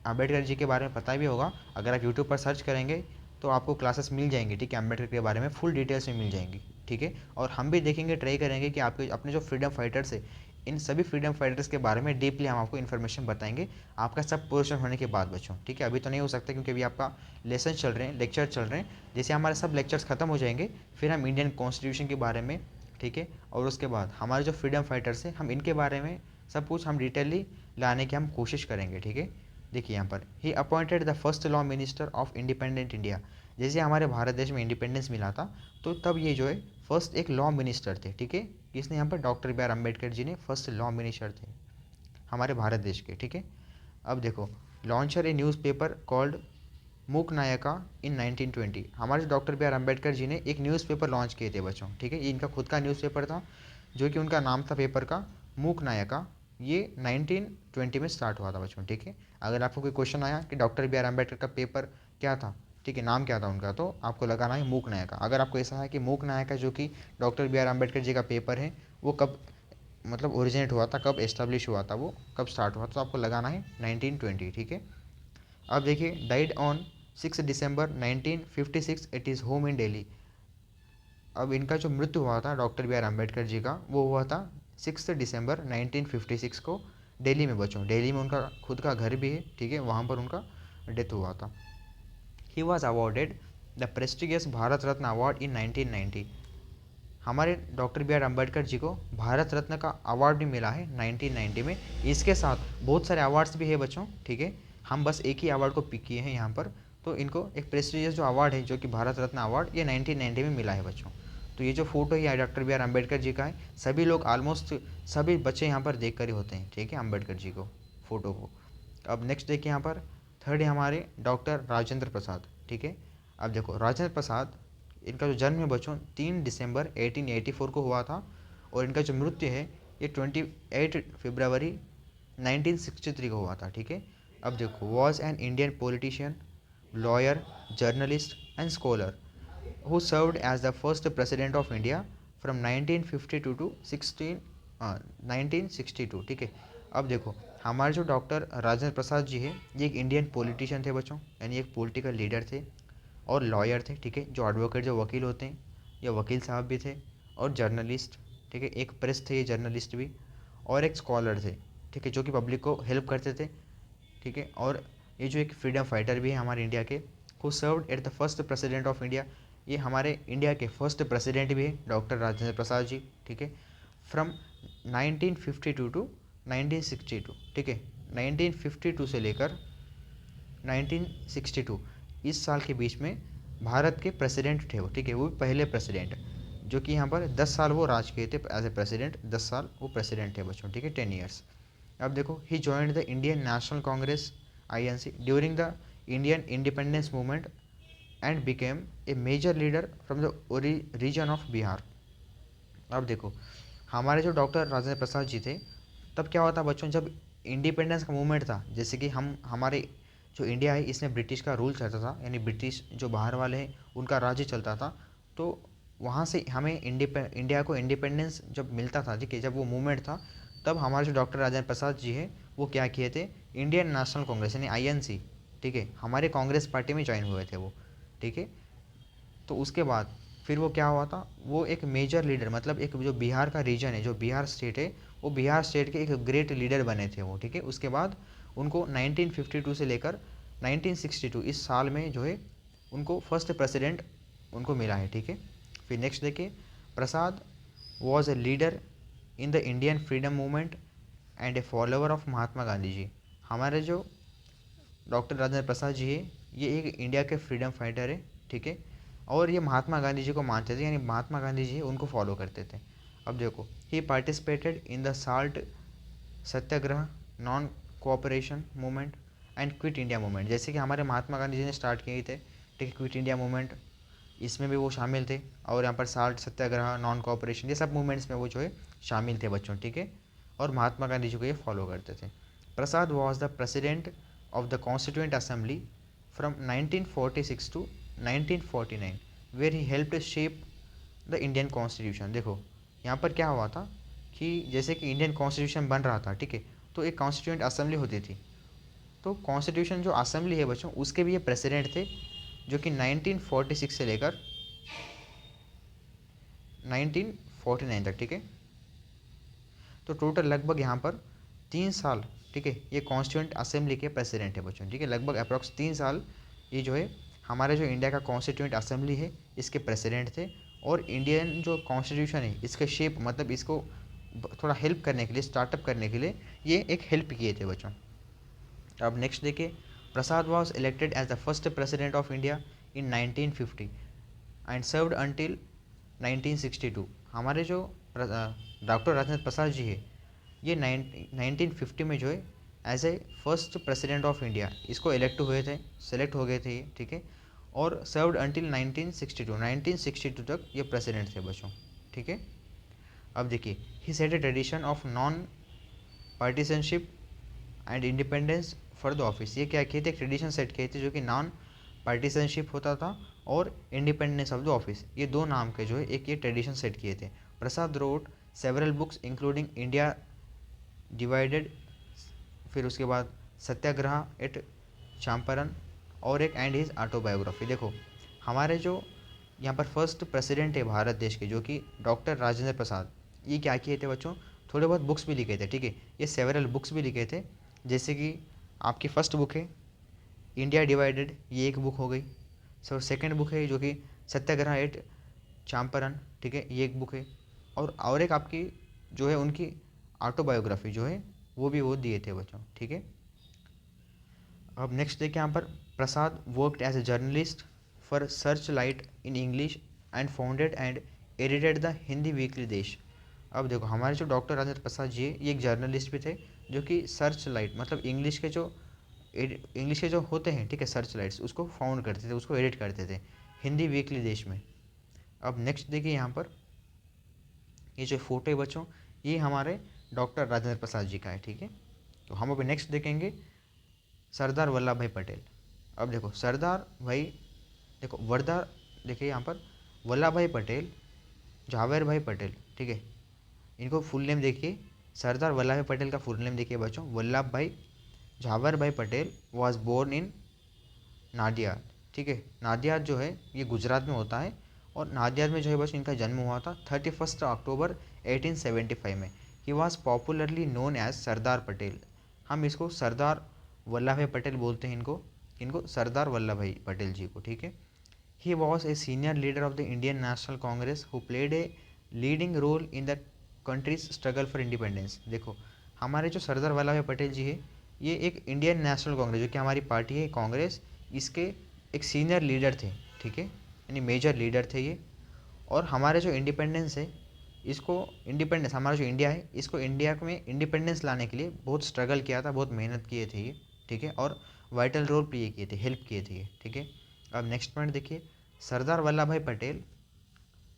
अम्बेडकर जी के बारे में पता भी होगा। अगर आप यूट्यूब पर सर्च करेंगे तो आपको क्लासेस मिल जाएंगी, ठीक है, अम्बेडकर के बारे में फुल डिटेल्स में मिल जाएंगी, ठीक है। और हम भी देखेंगे, ट्राई करेंगे कि आपके अपने जो फ्रीडम फाइटर्स है, इन सभी फ्रीडम फाइटर्स के बारे में डीपली हम आपको इन्फॉर्मेशन बताएंगे आपका सब पोर्शन होने के बाद बच्चों, ठीक है। अभी तो नहीं हो सकता क्योंकि अभी आपका लेसन चल रहे हैं, लेक्चर चल रहे हैं। जैसे हमारे सब लेक्चर्स खत्म हो जाएंगे, फिर हम इंडियन कॉन्स्टिट्यूशन के बारे में, ठीक है, और उसके बाद हमारे जो फ्रीडम फाइटर्स हैं, हम इनके बारे में सब कुछ हम डिटेली लाने की हम कोशिश करेंगे, ठीक है। देखिए यहाँ पर, ही appointed the first law minister of independent India. जैसे हमारे भारत देश में इंडिपेंडेंस मिला था, तो तब ये जो है फर्स्ट एक लॉ मिनिस्टर थे, ठीक है। किसने? यहाँ पर डॉक्टर बी आर अम्बेडकर जी ने फर्स्ट लॉ मिनिस्टर थे हमारे भारत देश के, ठीक है। अब देखो, लॉन्चर ए न्यूज़पेपर कॉल्ड मूक नायका इन 1920। हमारे डॉक्टर बी आर अम्बेडकर जी ने एक न्यूज़पेपर लॉन्च किए थे बच्चों, ठीक है। ये इनका खुद का न्यूज़पेपर था, जो कि उनका नाम था पेपर का मूक नायका। ये 1920 में स्टार्ट हुआ था बच्चों, ठीक है। अगर आपको कोई क्वेश्चन आया कि डॉक्टर बी आर अम्बेडकर का पेपर क्या था, ठीक है, नाम क्या था उनका, तो आपको लगाना है मूक नायका। अगर आपको ऐसा है कि मूक नायका जो कि doctor B R Ambedkar ji का पेपर है, वो कब मतलब ओरिजिनेट हुआ था, कब एस्टेब्लिश हुआ था, वो कब स्टार्ट हुआ था, तो आपको लगाना है 1920, ठीक है। अब देखिए, died on 6 December 1956 at his home in Delhi. अब इनका जो मृत्यु हुआ था doctor B R Ambedkar ji का, वो हुआ था 6 दिसंबर 1956 को दिल्ली में बच्चों। दिल्ली में उनका खुद का घर भी है, ठीक है, वहाँ पर उनका डेथ हुआ था। He was awarded the prestigious Bharat Ratna award in 1990। हमारे doctor B R Ambedkar ji को भारत रत्न का अवार्ड भी मिला है 1990 में। इसके साथ बहुत सारे अवार्ड्स भी है बच्चों, ठीक है। हम बस एक ही अवार्ड को पिक किए हैं यहाँ पर। तो इनको एक प्रेस्टिजियस जो अवार्ड है जो कि भारत रत्न अवार्ड, ये 1990 में मिला है बच्चों। तो ये जो फोटो है doctor B R Ambedkar ji का है। सभी लोग ऑलमोस्ट सभी बच्चे यहाँ पर देख कर ही होते हैं, ठीक है, अम्बेडकर जी को फोटो को। अब नेक्स्ट देखिए यहाँ पर थर्ड है हमारे डॉक्टर राजेंद्र प्रसाद, ठीक है। अब देखो राजेंद्र प्रसाद, इनका जो जन्म है बच्चों 3 दिसंबर 1884 को हुआ था, और इनका जो मृत्यु है ये 28 फरवरी 1963 को हुआ था, ठीक है। अब देखो was an Indian politician, lawyer, journalist and scholar who served as the first president of India from 1952 to 1962, ठीक है। अब देखो हमारे जो डॉक्टर राजेंद्र प्रसाद जी है ये एक इंडियन पॉलिटिशियन थे बच्चों, यानी एक पॉलिटिकल लीडर थे, और लॉयर थे, ठीक है, जो एडवोकेट जो वकील होते हैं, या वकील साहब भी थे, और जर्नलिस्ट, ठीक है, एक प्रेस थे ये जर्नलिस्ट भी, और एक स्कॉलर थे, ठीक है, जो कि पब्लिक को हेल्प करते थे, ठीक है। और ये जो एक फ्रीडम फाइटर भी है हमारे इंडिया के, who served at the first president of India, ये हमारे इंडिया के फर्स्ट प्रेसिडेंट भी है डॉक्टर राजेंद्र प्रसाद जी, ठीक है, फ्रॉम 1952 टू 1962, ठीक है, 1952 से लेकर 1962 इस साल के बीच में भारत के प्रेसिडेंट थे वो, ठीक है, वो भी पहले प्रेसिडेंट, जो कि यहाँ पर 10 साल वो राज किए थे एज ए प्रेसिडेंट, 10 साल वो प्रेसिडेंट थे बच्चों, ठीक है, 10 ईयर्स। अब देखो he joined the Indian National Congress INC during the Indian independence movement and became a major leader from the region of Bihar. अब देखो हमारे जो डॉक्टर राजेंद्र प्रसाद जी थे, तब क्या हुआ था बच्चों, जब इंडिपेंडेंस का मूवमेंट था, जैसे कि हमारे जो इंडिया है इसमें ब्रिटिश का रूल चलता था, यानी ब्रिटिश जो बाहर वाले हैं उनका राज्य चलता था, तो वहाँ से हमें इंडिया को इंडिपेंडेंस जब मिलता था, ठीक है, जब वो मूवमेंट था, तब हमारे जो डॉक्टर राजेंद्र प्रसाद जी है वो क्या किए थे, इंडियन नेशनल कांग्रेस यानी INC, ठीक है, हमारे कांग्रेस पार्टी में ज्वाइन हुए थे वो, ठीक है। तो उसके बाद फिर वो क्या हुआ था, वो एक मेजर लीडर, मतलब एक जो बिहार का रीजन है, जो बिहार स्टेट है, वो बिहार स्टेट के एक ग्रेट लीडर बने थे वो, ठीक है। उसके बाद उनको 1952 से लेकर 1962 इस साल में जो है उनको फर्स्ट प्रेसिडेंट उनको मिला है, ठीक है। फिर नेक्स्ट देखिए, Prasad was a leader in the Indian freedom movement and a follower of Mahatma Gandhi ji. हमारे जो डॉक्टर राजेंद्र प्रसाद जी है ये एक इंडिया के फ्रीडम फाइटर है, ठीक है, और ये महात्मा गांधी जी को मानते थे, यानी महात्मा गांधी जी उनको फॉलो करते थे। अब देखो he participated in the salt satyagraha, non cooperation movement and quit India movement, जैसे कि हमारे महात्मा गांधी जी ने स्टार्ट किए थे, ठीक है, क्विट इंडिया मूवमेंट, इसमें भी वो शामिल थे, और यहाँ पर साल्ट सत्याग्रह, नॉन कोऑपरेशन, ये सब मूवमेंट्स में वो जो है शामिल थे बच्चों, ठीक है, और महात्मा गांधी जी को ये फॉलो करते थे। Prasad was the president of the Constituent Assembly from 1946 to 1949 where he helped shape the Indian Constitution। देखो यहाँ पर क्या हुआ था कि जैसे कि इंडियन कॉन्स्टिट्यूशन बन रहा था, ठीक है, तो एक कॉन्स्टिट्यूंट असेंबली होती थी, तो कॉन्स्टिट्यूशन जो असेंबली है बच्चों उसके भी ये प्रेसिडेंट थे, जो कि 1946 से लेकर 1949 तक, ठीक है। तो टोटल लगभग यहाँ पर 3 साल, ठीक है, ये कॉन्स्टिट्यूंट असेंबली के प्रेसिडेंट है बच्चों, ठीक है, लगभग अप्रॉक्स 3 साल ये जो है हमारे जो इंडिया का कॉन्स्टिट्यूंट असेंबली है इसके प्रेसिडेंट थे, और इंडियन जो कॉन्स्टिट्यूशन है इसके शेप, मतलब इसको थोड़ा हेल्प करने के लिए, स्टार्टअप करने के लिए ये एक हेल्प किए थे बच्चों। अब नेक्स्ट देखिए, Prasad was elected as the first president of India in 1950 and served until 1962। हमारे जो डॉक्टर राजेंद्र प्रसाद जी है ये 1950 में जो है as a first president of India इसको इलेक्ट हुए थे, सेलेक्ट हो गए थे ये, ठीक है, और सर्व्ड अंटिल 1962 तक ये प्रेसिडेंट थे बच्चों, ठीक है। अब देखिए he set a tradition of non partisanship and independence for the office. ये क्या किए थे, ट्रेडिशन सेट किए थे जो कि नॉन पार्टीसनशिप होता था और इंडिपेंडेंस ऑफ द ऑफिस, ये दो नाम के जो है एक ये ट्रेडिशन सेट किए थे। Prasad wrote several books including India Divided, फिर उसके बाद सत्याग्रह एट चंपारण, और एक एंड हिज ऑटोबायोग्राफी। देखो हमारे जो यहाँ पर फर्स्ट प्रेसिडेंट है भारत देश के जो कि डॉक्टर राजेंद्र प्रसाद, ये क्या किए थे बच्चों, थोड़े बहुत बुक्स भी लिखे थे, ठीक है, ये सेवरल बुक्स भी लिखे थे, जैसे कि आपकी फर्स्ट बुक है इंडिया डिवाइडेड, ये एक बुक हो गई। सो सेकंड बुक है जो कि सत्याग्रह एट चंपारण, ठीक है, ये एक बुक है। और एक आपकी जो है उनकी ऑटोबायोग्राफी जो है वो भी वो दिए थे बच्चों, ठीक है। अब नेक्स्ट देखिए यहाँ पर, Prasad worked as a journalist for Searchlight in English and founded and edited the Hindi weekly Desh. अब देखो हमारे जो डॉक्टर राजेंद्र प्रसाद जी है, ये एक जर्नलिस्ट भी थे, जो कि सर्च लाइट मतलब इंग्लिश के जो होते हैं, ठीक है, सर्च लाइट्स, उसको फाउंड करते थे, उसको एडिट करते थे हिंदी वीकली देश में। अब नेक्स्ट देखिए यहाँ पर, ये जो फोटो है बच्चों, ये हमारे डॉक्टर राजेंद्र प्रसाद जी का है, ठीक है। तो हम अभी नेक्स्ट देखेंगे सरदार वल्लभ भाई पटेल। अब देखो सरदार भाई, देखो वर्दा, देखिए यहाँ पर वल्लभ भाई पटेल, झावेर भाई पटेल, ठीक है, इनको फुल नेम देखिए। सरदार वल्लभ भाई पटेल का फुल नेम देखिए बच्चों, वल्लभ भाई झावेर भाई Patel was born in Nadiad, ठीक है। नादियाद जो है ये गुजरात में होता है, और नादियाद में जो है बच्चों इनका जन्म हुआ था 31 अक्टूबर 1875 में। He was popularly known as Sardar Patel. हम इसको सरदार वल्लभ भाई पटेल बोलते हैं, इनको इनको सरदार वल्लभ भाई पटेल जी को, ठीक है। He was a senior leader of the Indian National Congress who played a leading role in the country's struggle for independence. देखो हमारे जो सरदार वल्लभ भाई पटेल जी है, ये एक इंडियन नेशनल कांग्रेस जो कि हमारी पार्टी है कांग्रेस, इसके एक सीनियर लीडर थे, ठीक है, यानी मेजर लीडर थे ये। और हमारे जो इंडिपेंडेंस है, इसको इंडिपेंडेंस, हमारा जो इंडिया है, इसको इंडिया में इंडिपेंडेंस लाने के लिए बहुत स्ट्रगल किया था, बहुत मेहनत किए थे ये, ठीक है, और वाइटल रोल प्ले किए थे, हेल्प किए थे ये, ठीक है। अब नेक्स्ट पॉइंट देखिए, सरदार वल्लभ भाई पटेल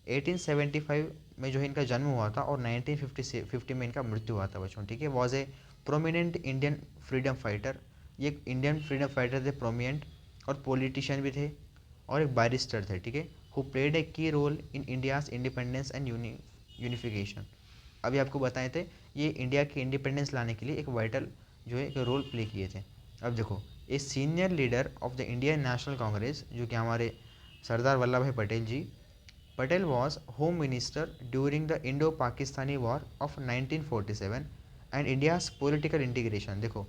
1875 में जो है इनका जन्म हुआ था, और 1950 में इनका मृत्यु हुआ था बच्चों, ठीक है। Was a prominent Indian freedom fighter, ये एक इंडियन फ्रीडम फाइटर थे, प्रोमिनेंट, और पॉलिटिशियन भी थे, और एक बैरिस्टर थे, ठीक है, who played a key role in India's independence and unification. अभी आपको बताए थे, ये इंडिया की इंडिपेंडेंस लाने के लिए एक वाइटल जो है एक रोल प्ले किए थे। अब देखो, a senior leader of the Indian National Congress जो कि हमारे Sardar Vallabh Bhai Patel ji, Patel was home minister during the Indo Pakistani war of 1947 and India's political integration. देखो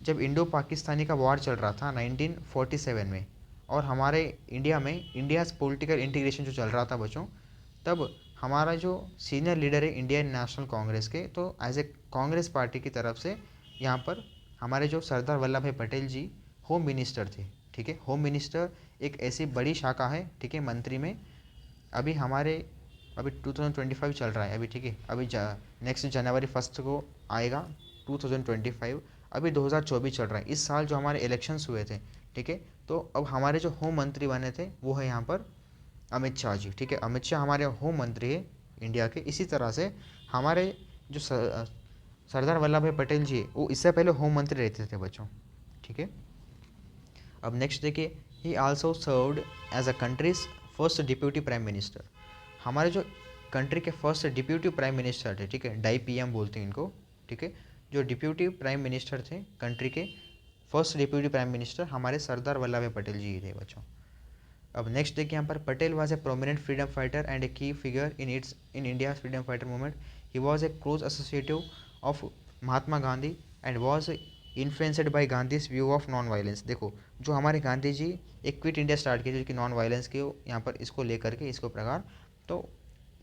जब इंडो पाकिस्तानी का वॉर चल रहा था 1947 में, और हमारे इंडिया में इंडियाज पॉलिटिकल इंटीग्रेशन जो चल रहा था बच्चों, तब हमारा जो सीनियर लीडर है इंडियन नेशनल कांग्रेस के, तो एज ए कांग्रेस पार्टी की तरफ से यहाँ पर हमारे जो सरदार वल्लभ भाई पटेल जी होम मिनिस्टर थे, ठीक है। होम मिनिस्टर एक ऐसी बड़ी शाखा है, ठीक है, मंत्री में। अभी हमारे अभी 2025 चल रहा है अभी, ठीक है, अभी नेक्स्ट जनवरी 1 को आएगा 2025, अभी 2024 चल रहा है। इस साल जो हमारे इलेक्शंस हुए थे, ठीक है, तो अब हमारे जो होम मंत्री बने थे वो है यहाँ पर अमित शाह जी, ठीक है। अमित शाह हमारे होम मंत्री है इंडिया के। इसी तरह से हमारे जो सरदार वल्लभ भाई पटेल जी वो इससे पहले होम मंत्री रहते थे बच्चों, ठीक है। अब नेक्स्ट देखिए, he also served as a country's first deputy prime minister. हमारे जो कंट्री के फर्स्ट डिप्यूटी प्राइम मिनिस्टर थे, ठीक है, डाई पीएम बोलते हैं इनको, ठीक है, जो डिप्यूटी प्राइम मिनिस्टर थे कंट्री के, फर्स्ट डिप्यूटी प्राइम मिनिस्टर हमारे सरदार वल्लभ भाई पटेल जी ही थे बच्चों। अब नेक्स्ट देखिए यहाँ पर, Patel was a prominent freedom fighter and a key figure in India freedom fighter movement. He was a close associative of Mahatma Gandhi and was influenced by Gandhi's view of non violence. देखो जो हमारे गांधी जी एक क्विट इंडिया स्टार्ट की थी, जो कि नॉन वायलेंस के यहाँ पर इसको लेकर के इसको प्रकार, तो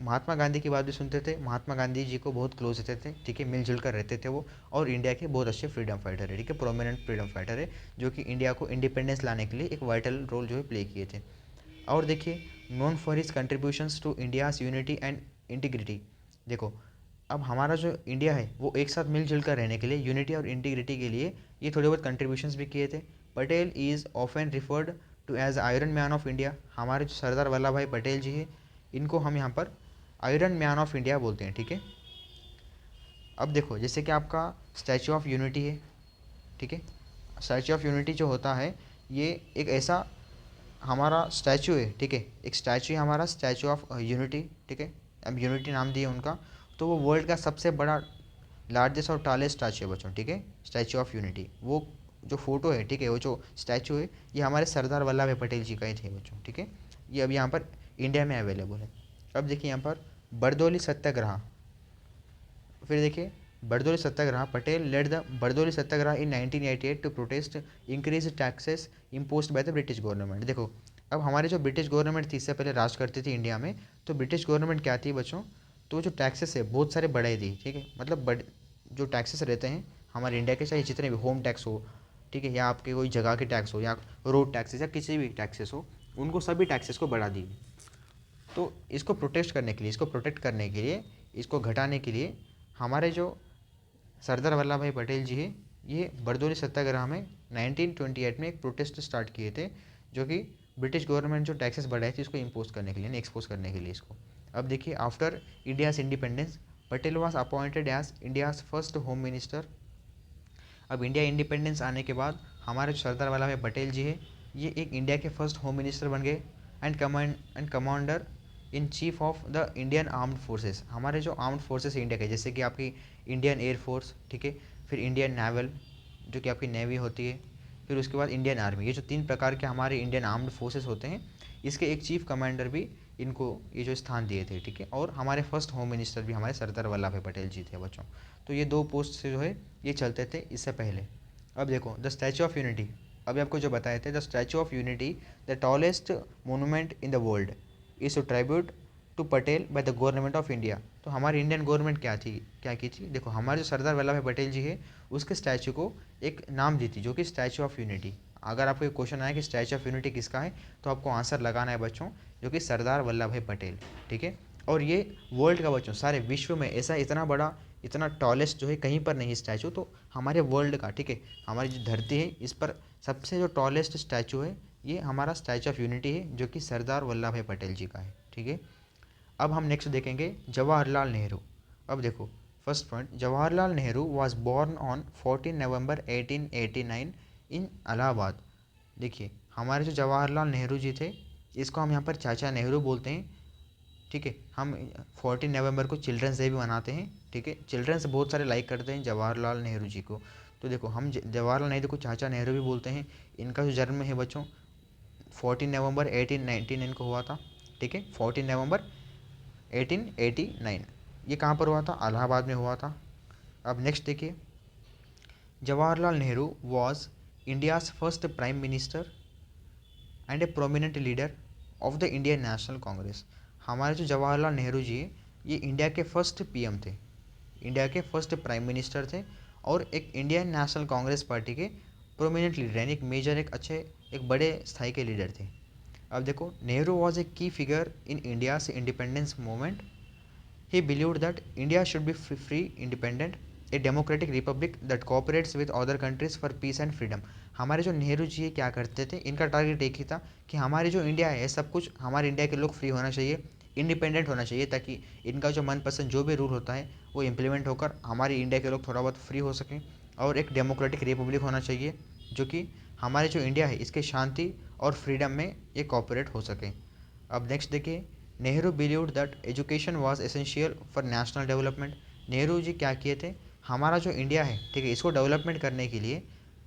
महात्मा गांधी की बात भी सुनते थे, महात्मा गांधी जी को बहुत क्लोज रहते थे, ठीक है, मिलजुल कर रहते थे वो, और इंडिया के बहुत अच्छे फ्रीडम फाइटर है, ठीक है, प्रोमिनेंट फ्रीडम फाइटर है, जो कि इंडिया को इंडिपेंडेंस लाने के लिए एक वाइटल रोल जो है प्ले किए थे। और देखिए, known for his contributions to India's unity and integrity. देखो अब हमारा जो इंडिया है वो एक साथ मिलजुल कर रहने के लिए, यूनिटी और इंटीग्रिटी के लिए ये थोड़े बहुत कंट्रीब्यूशंस भी किए थे। Patel is often referred to as iron man of India. हमारे जो सरदार वल्लभ भाई पटेल जी है, इनको हम यहाँ पर आयरन मैन ऑफ इंडिया बोलते हैं, ठीक है। अब देखो जैसे कि आपका स्टैचू ऑफ यूनिटी है, ठीक है, स्टैचू ऑफ यूनिटी जो होता है ये एक ऐसा हमारा स्टैचू है, ठीक है, एक स्टैचू है हमारा, स्टैचू ऑफ यूनिटी, ठीक है, अब यूनिटी नाम दिए उनका। तो वो वर्ल्ड का सबसे बड़ा लार्जेस्ट और टालेस्ट स्टैचू है बच्चों, ठीक है, स्टैचू ऑफ यूनिटी। वो जो फोटो है, ठीक है, वो जो स्टैचू है ये हमारे सरदार वल्लभ भाई पटेल जी का ही थे बच्चों, ठीक है। ये अभी यहाँ पर इंडिया में अवेलेबल है। अब देखिए यहाँ पर बरदौली सत्याग्रह, फिर देखिए Bardoli Satyagraha, Patel led the Bardoli Satyagraha in 1988 to protest increase taxes imposed by the British government. देखो अब हमारे जो ब्रिटिश गवर्नमेंट थी इससे पहले राज करती थी इंडिया में, तो ब्रिटिश गवर्नमेंट क्या थी बच्चों, तो जो टैक्सेस है बहुत सारे बढ़ाई दी, ठीक है, मतलब बड़े जो टैक्सेस रहते हैं हमारे इंडिया के, चाहे जितने भी होम टैक्स हो, ठीक है, या आपके कोई जगह के टैक्स हो या रोड टैक्सेस या किसी भी टैक्सेस हो, उनको सभी टैक्सेस को बढ़ा दी। तो इसको प्रोटेस्ट करने के लिए, इसको प्रोटेक्ट करने के लिए, इसको घटाने के लिए हमारे जो सरदार वल्लभ भाई पटेल जी है, ये बरदौली सत्याग्रह में 1928 में एक प्रोटेस्ट स्टार्ट किए थे, जो कि ब्रिटिश गवर्नमेंट जो टैक्सेस बढ़ाई थी उसको इम्पोज करने के लिए, एक्सपोज करने के लिए इसको। अब देखिए, after India's independence Patel was appointed as India's first home minister. अब इंडिया इंडिपेंडेंस आने के बाद हमारे जो सरदार वल्लभ भाई पटेल जी है, ये एक इंडिया के फर्स्ट होम मिनिस्टर बन गए and commander in chief of the Indian armed forces. हमारे जो आर्म्ड फोर्सेस है इंडिया के, जैसे कि आपकी इंडियन एयरफोर्स, ठीक है, फिर इंडियन नेवल जो कि आपकी नेवी होती है, फिर उसके बाद इंडियन आर्मी, ये जो 3 प्रकार के हमारे इंडियन आर्म्ड फोर्सेस होते हैं, इसके एक चीफ कमांडर भी इनको ये जो स्थान दिए थे, ठीक है। और हमारे फर्स्ट होम मिनिस्टर भी हमारे सरदार वल्लभ भाई पटेल जी थे बच्चों। तो ये 2 पोस्ट से जो है ये चलते थे इससे पहले। अब देखो द स्टैचू ऑफ यूनिटी, अभी आपको जो बताए थे, the statue of unity the tallest monument in the world is to tribute to Patel by the government of India. तो हमारी इंडियन गवर्नमेंट क्या की थी, देखो हमारे जो सरदार वल्लभ भाई पटेल जी है उसके स्टैचू को एक नाम दी थी जो कि स्टैचू ऑफ यूनिटी। अगर आपको एक क्वेश्चन आया कि स्टैचू ऑफ यूनिटी किसका है, तो आपको आंसर लगाना है बच्चों, जो कि सरदार वल्लभ भाई पटेल, ठीक है। और ये वर्ल्ड का बच्चों सारे विश्व में ऐसा इतना बड़ा, इतना टॉलेस्ट जो है कहीं पर नहीं स्टैचू, तो हमारे वर्ल्ड का, ठीक है, हमारी जो धरती है इस पर सबसे जो टॉलेस्ट स्टैचू है ये हमारा स्टैचू ऑफ यूनिटी है, जो कि सरदार वल्लभ भाई पटेल जी का है, ठीक है। अब हम नेक्स्ट देखेंगे जवाहरलाल नेहरू। अब देखो first point, Jawaharlal Nehru was born on 14 November 1889 in Allahabad. देखिए हमारे जो जवाहरलाल नेहरू जी थे, इसको हम यहाँ पर चाचा नेहरू बोलते हैं, ठीक है। हम 14 नवंबर को चिल्ड्रंस डे भी मनाते हैं, ठीक है। चिल्ड्रंस बहुत सारे लाइक करते हैं जवाहरलाल नेहरू जी को। तो देखो हम जवाहरलाल नेहरू को चाचा नेहरू भी बोलते हैं। इनका जो जन्म है बच्चों 14 नवंबर 1899 को हुआ था, ठीक है, 14 नवंबर 1889। ये कहाँ पर हुआ था, इलाहाबाद में हुआ था। अब नेक्स्ट देखिए, Jawaharlal Nehru was India's first prime minister and A prominent leader of the Indian National Congress. हमारे जो जवाहरलाल नेहरू जी हैं ये इंडिया के फर्स्ट पीएम थे, इंडिया के फर्स्ट प्राइम मिनिस्टर थे, और एक इंडियन नेशनल कांग्रेस पार्टी के प्रोमिनेंट लीडर यानी एक मेजर, एक अच्छे, एक बड़े स्थाई के लीडर थे। अब देखो Nehru was a key figure in India's independence movement. He believed that India should be free, independent, a democratic republic that cooperates with other countries for peace and freedom। हमारे जो नेहरू जी क्या करते थे, इनका टारगेट एक ही था कि हमारी जो इंडिया है सब कुछ, हमारे इंडिया के लोग फ्री होना चाहिए, इंडिपेंडेंट होना चाहिए, ताकि इनका जो मनपसंद जो भी रूल होता है वो इम्प्लीमेंट होकर हमारी इंडिया के लोग थोड़ा बहुत फ्री हो सकें, और एक डेमोक्रेटिक रिपब्लिक होना चाहिए जो कि हमारे जो इंडिया है इसके शांति और फ्रीडम में ये कॉपरेट हो सकें। अब नेक्स्ट देखिए, Nehru believed that education was essential for national development. Nehru ji क्या किए थे, हमारा जो इंडिया है, ठीक है, इसको डेवलपमेंट करने के लिए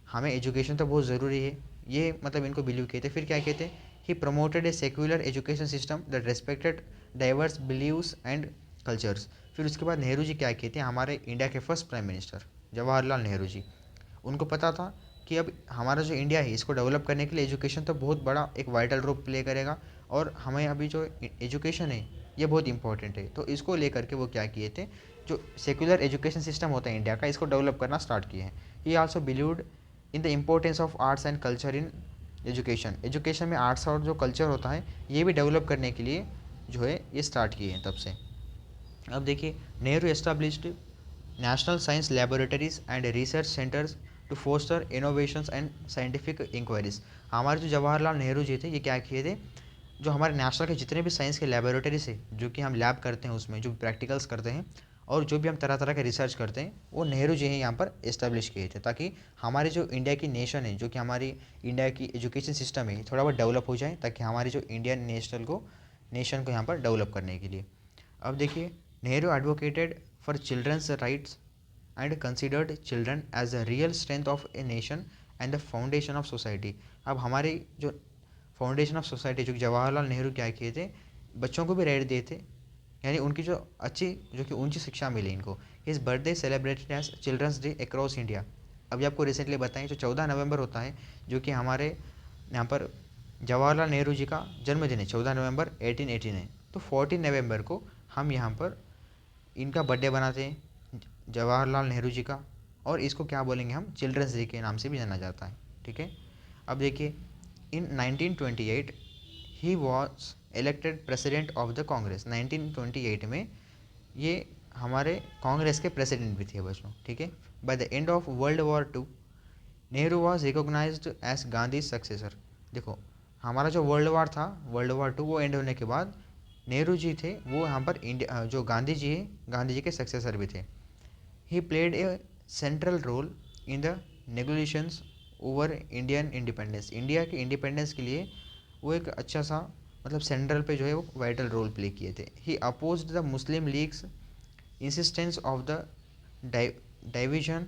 हमें एजुकेशन तो बहुत ज़रूरी है, ये मतलब इनको बिलीव किए थे। फिर क्या किए थे, he promoted a secular education system that respected diverse beliefs and cultures. फिर उसके बाद नेहरू जी क्या किए थे, हमारे इंडिया के first prime minister Jawaharlal Nehru ji, उनको पता था कि अब हमारा जो इंडिया है इसको डेवलप करने के लिए एजुकेशन तो बहुत बड़ा एक वाइटल रोल प्ले करेगा, और हमें अभी जो एजुकेशन है ये बहुत इंपॉर्टेंट है। तो इसको लेकर के वो क्या किए थे, जो सेक्युलर एजुकेशन सिस्टम होता है इंडिया का, इसको डेवलप करना स्टार्ट किए हैं। ही also believed in the importance of arts and culture in education. Education में आर्ट्स और जो कल्चर होता है ये भी डेवलप करने के लिए जो है ये स्टार्ट किए हैं तब से। अब देखिए, Nehru established national science laboratories and research centres to foster innovations and scientific inquiries. हमारे जो जवाहरलाल नेहरू जी थे ये क्या किए थे, जो हमारे नेशनल के जितने भी साइंस के लेबोरेटरीज है, जो कि हम लैब करते हैं उसमें जो प्रैक्टिकल्स करते हैं और जो भी हम तरह तरह के रिसर्च करते हैं, वो नेहरू जी हैं यहाँ पर इस्टेब्लिश किए थे, ताकि हमारी जो इंडिया की नेशन है, जो कि हमारी इंडिया की एजुकेशन सिस्टम है थोड़ा बहुत डेवलप हो जाए, ताकि हमारी जो इंडियन नेशन को यहाँ पर डेवलप करने के लिए। अब देखिए, Nehru advocated for children's rights and considered children as a real strength of a nation and the foundation of society. अब हमारी जो फाउंडेशन ऑफ सोसाइटी, जो कि जवाहरलाल नेहरू क्या किए थे, बच्चों को भी राइट दिए थे, यानी उनकी जो अच्छी, जो कि ऊंची शिक्षा मिली इनको। His birthday celebrated as children's day across India. अभी आपको रिसेंटली बताएं जो 14 नवंबर होता है, जो कि हमारे यहाँ पर जवाहरलाल नेहरू जी का जन्मदिन है 14 नवंबर 1889। तो 14 नवंबर को हम यहाँ पर इनका बर्थडे बनाते हैं, जवाहरलाल नेहरू जी का। और इसको क्या बोलेंगे हम, चिल्ड्रंस डे के नाम से भी जाना जाता है, ठीक है। अब देखिए, इन 1928 he was elected president of the Congress. 1928 में ये हमारे कांग्रेस के प्रेसिडेंट भी थे बच्चों, ठीक है। By the end of world war 2 Nehru was recognised as Gandhi successor. देखो, हमारा जो वर्ल्ड वॉर 2 वो एंड होने के बाद नेहरू जी थे वो यहाँ पर इंडिया जो गांधी जी है, गांधी जी के सक्सेसर भी थे। He played a central role in the negotiations over Indian independence. India के इंडिपेंडेंस के लिए वो एक अच्छा सा मतलब सेंट्रल पे जो है वो वाइटल रोल प्ले किए थे। He opposed the Muslim League's insistence of the division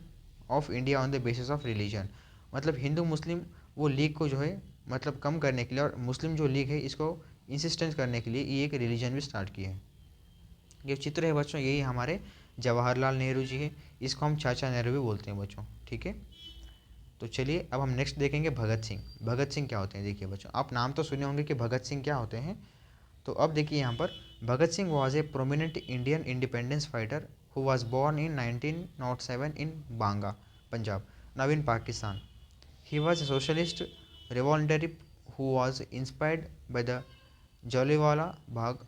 of India on the basis of religion. मतलब हिंदू मुस्लिम वो लीग को जो है मतलब कम करने के लिए, और मुस्लिम जो लीग है इसको इंसिस्टेंस करने के लिए ये एक रिलीजन भी स्टार्ट किए हैं। ये चित्र है बच्चों, यही हमारे जवाहरलाल नेहरू जी है। इसको हम चाचा नेहरू भी बोलते हैं बच्चों, ठीक है। तो चलिए अब हम नेक्स्ट देखेंगे भगत सिंह। भगत सिंह क्या होते हैं, देखिए बच्चों, आप नाम तो सुने होंगे कि भगत सिंह क्या होते हैं। तो अब देखिए यहाँ पर, Bhagat Singh was a prominent Indian independence fighter who was born in 1907 in Banga, Punjab, now in Pakistan. He was a socialist revolutionary who was inspired by the Jallianwala Bagh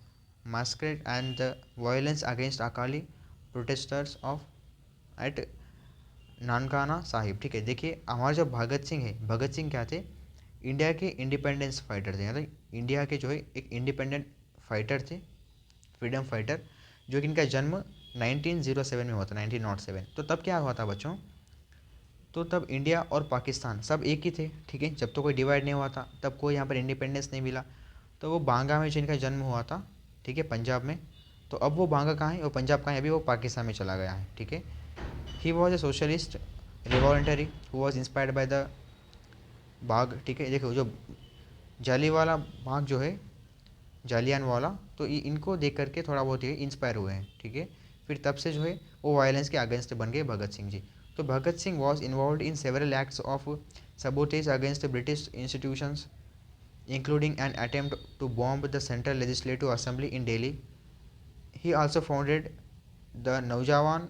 massacre and the violence against Akali protesters of at Nankana Sahib, ठीक है। देखिए हमारे जो भगत सिंह है, भगत सिंह क्या थे, इंडिया के इंडिपेंडेंस फाइटर थे, मतलब इंडिया के जो है एक इंडिपेंडेंट फाइटर थे, फ्रीडम फाइटर, जो कि इनका जन्म 1907 में हुआ था, 1907। तो तब क्या हुआ था बच्चों, तो तब इंडिया और पाकिस्तान सब एक ही थे, ठीक है। जब तो कोई डिवाइड नहीं हुआ था, तब कोई यहाँ पर इंडिपेंडेंस नहीं मिला। तो वो बांगा में जो इनका जन्म हुआ था, ठीक है, पंजाब में। तो अब वो बांगा कहाँ है, वो पंजाब कहाँ है, अभी वो पाकिस्तान में चला गया है, ठीक है। He was a socialist revolutionary who was inspired by the Bagh, ठीक है। देखो, जो जालीवाला बाग जो है, जालियान वाला, तो ये इनको देख करके थोड़ा बहुत ये इंस्पायर हुए हैं, ठीक है। फिर तब से जो है वो वायलेंस के अगेंस्ट बन गए भगत सिंह जी। तो Bhagat Singh was involved in several acts of sabotage against British institutions including an attempt to bomb the central legislative assembly in Delhi. He also founded the Naujawan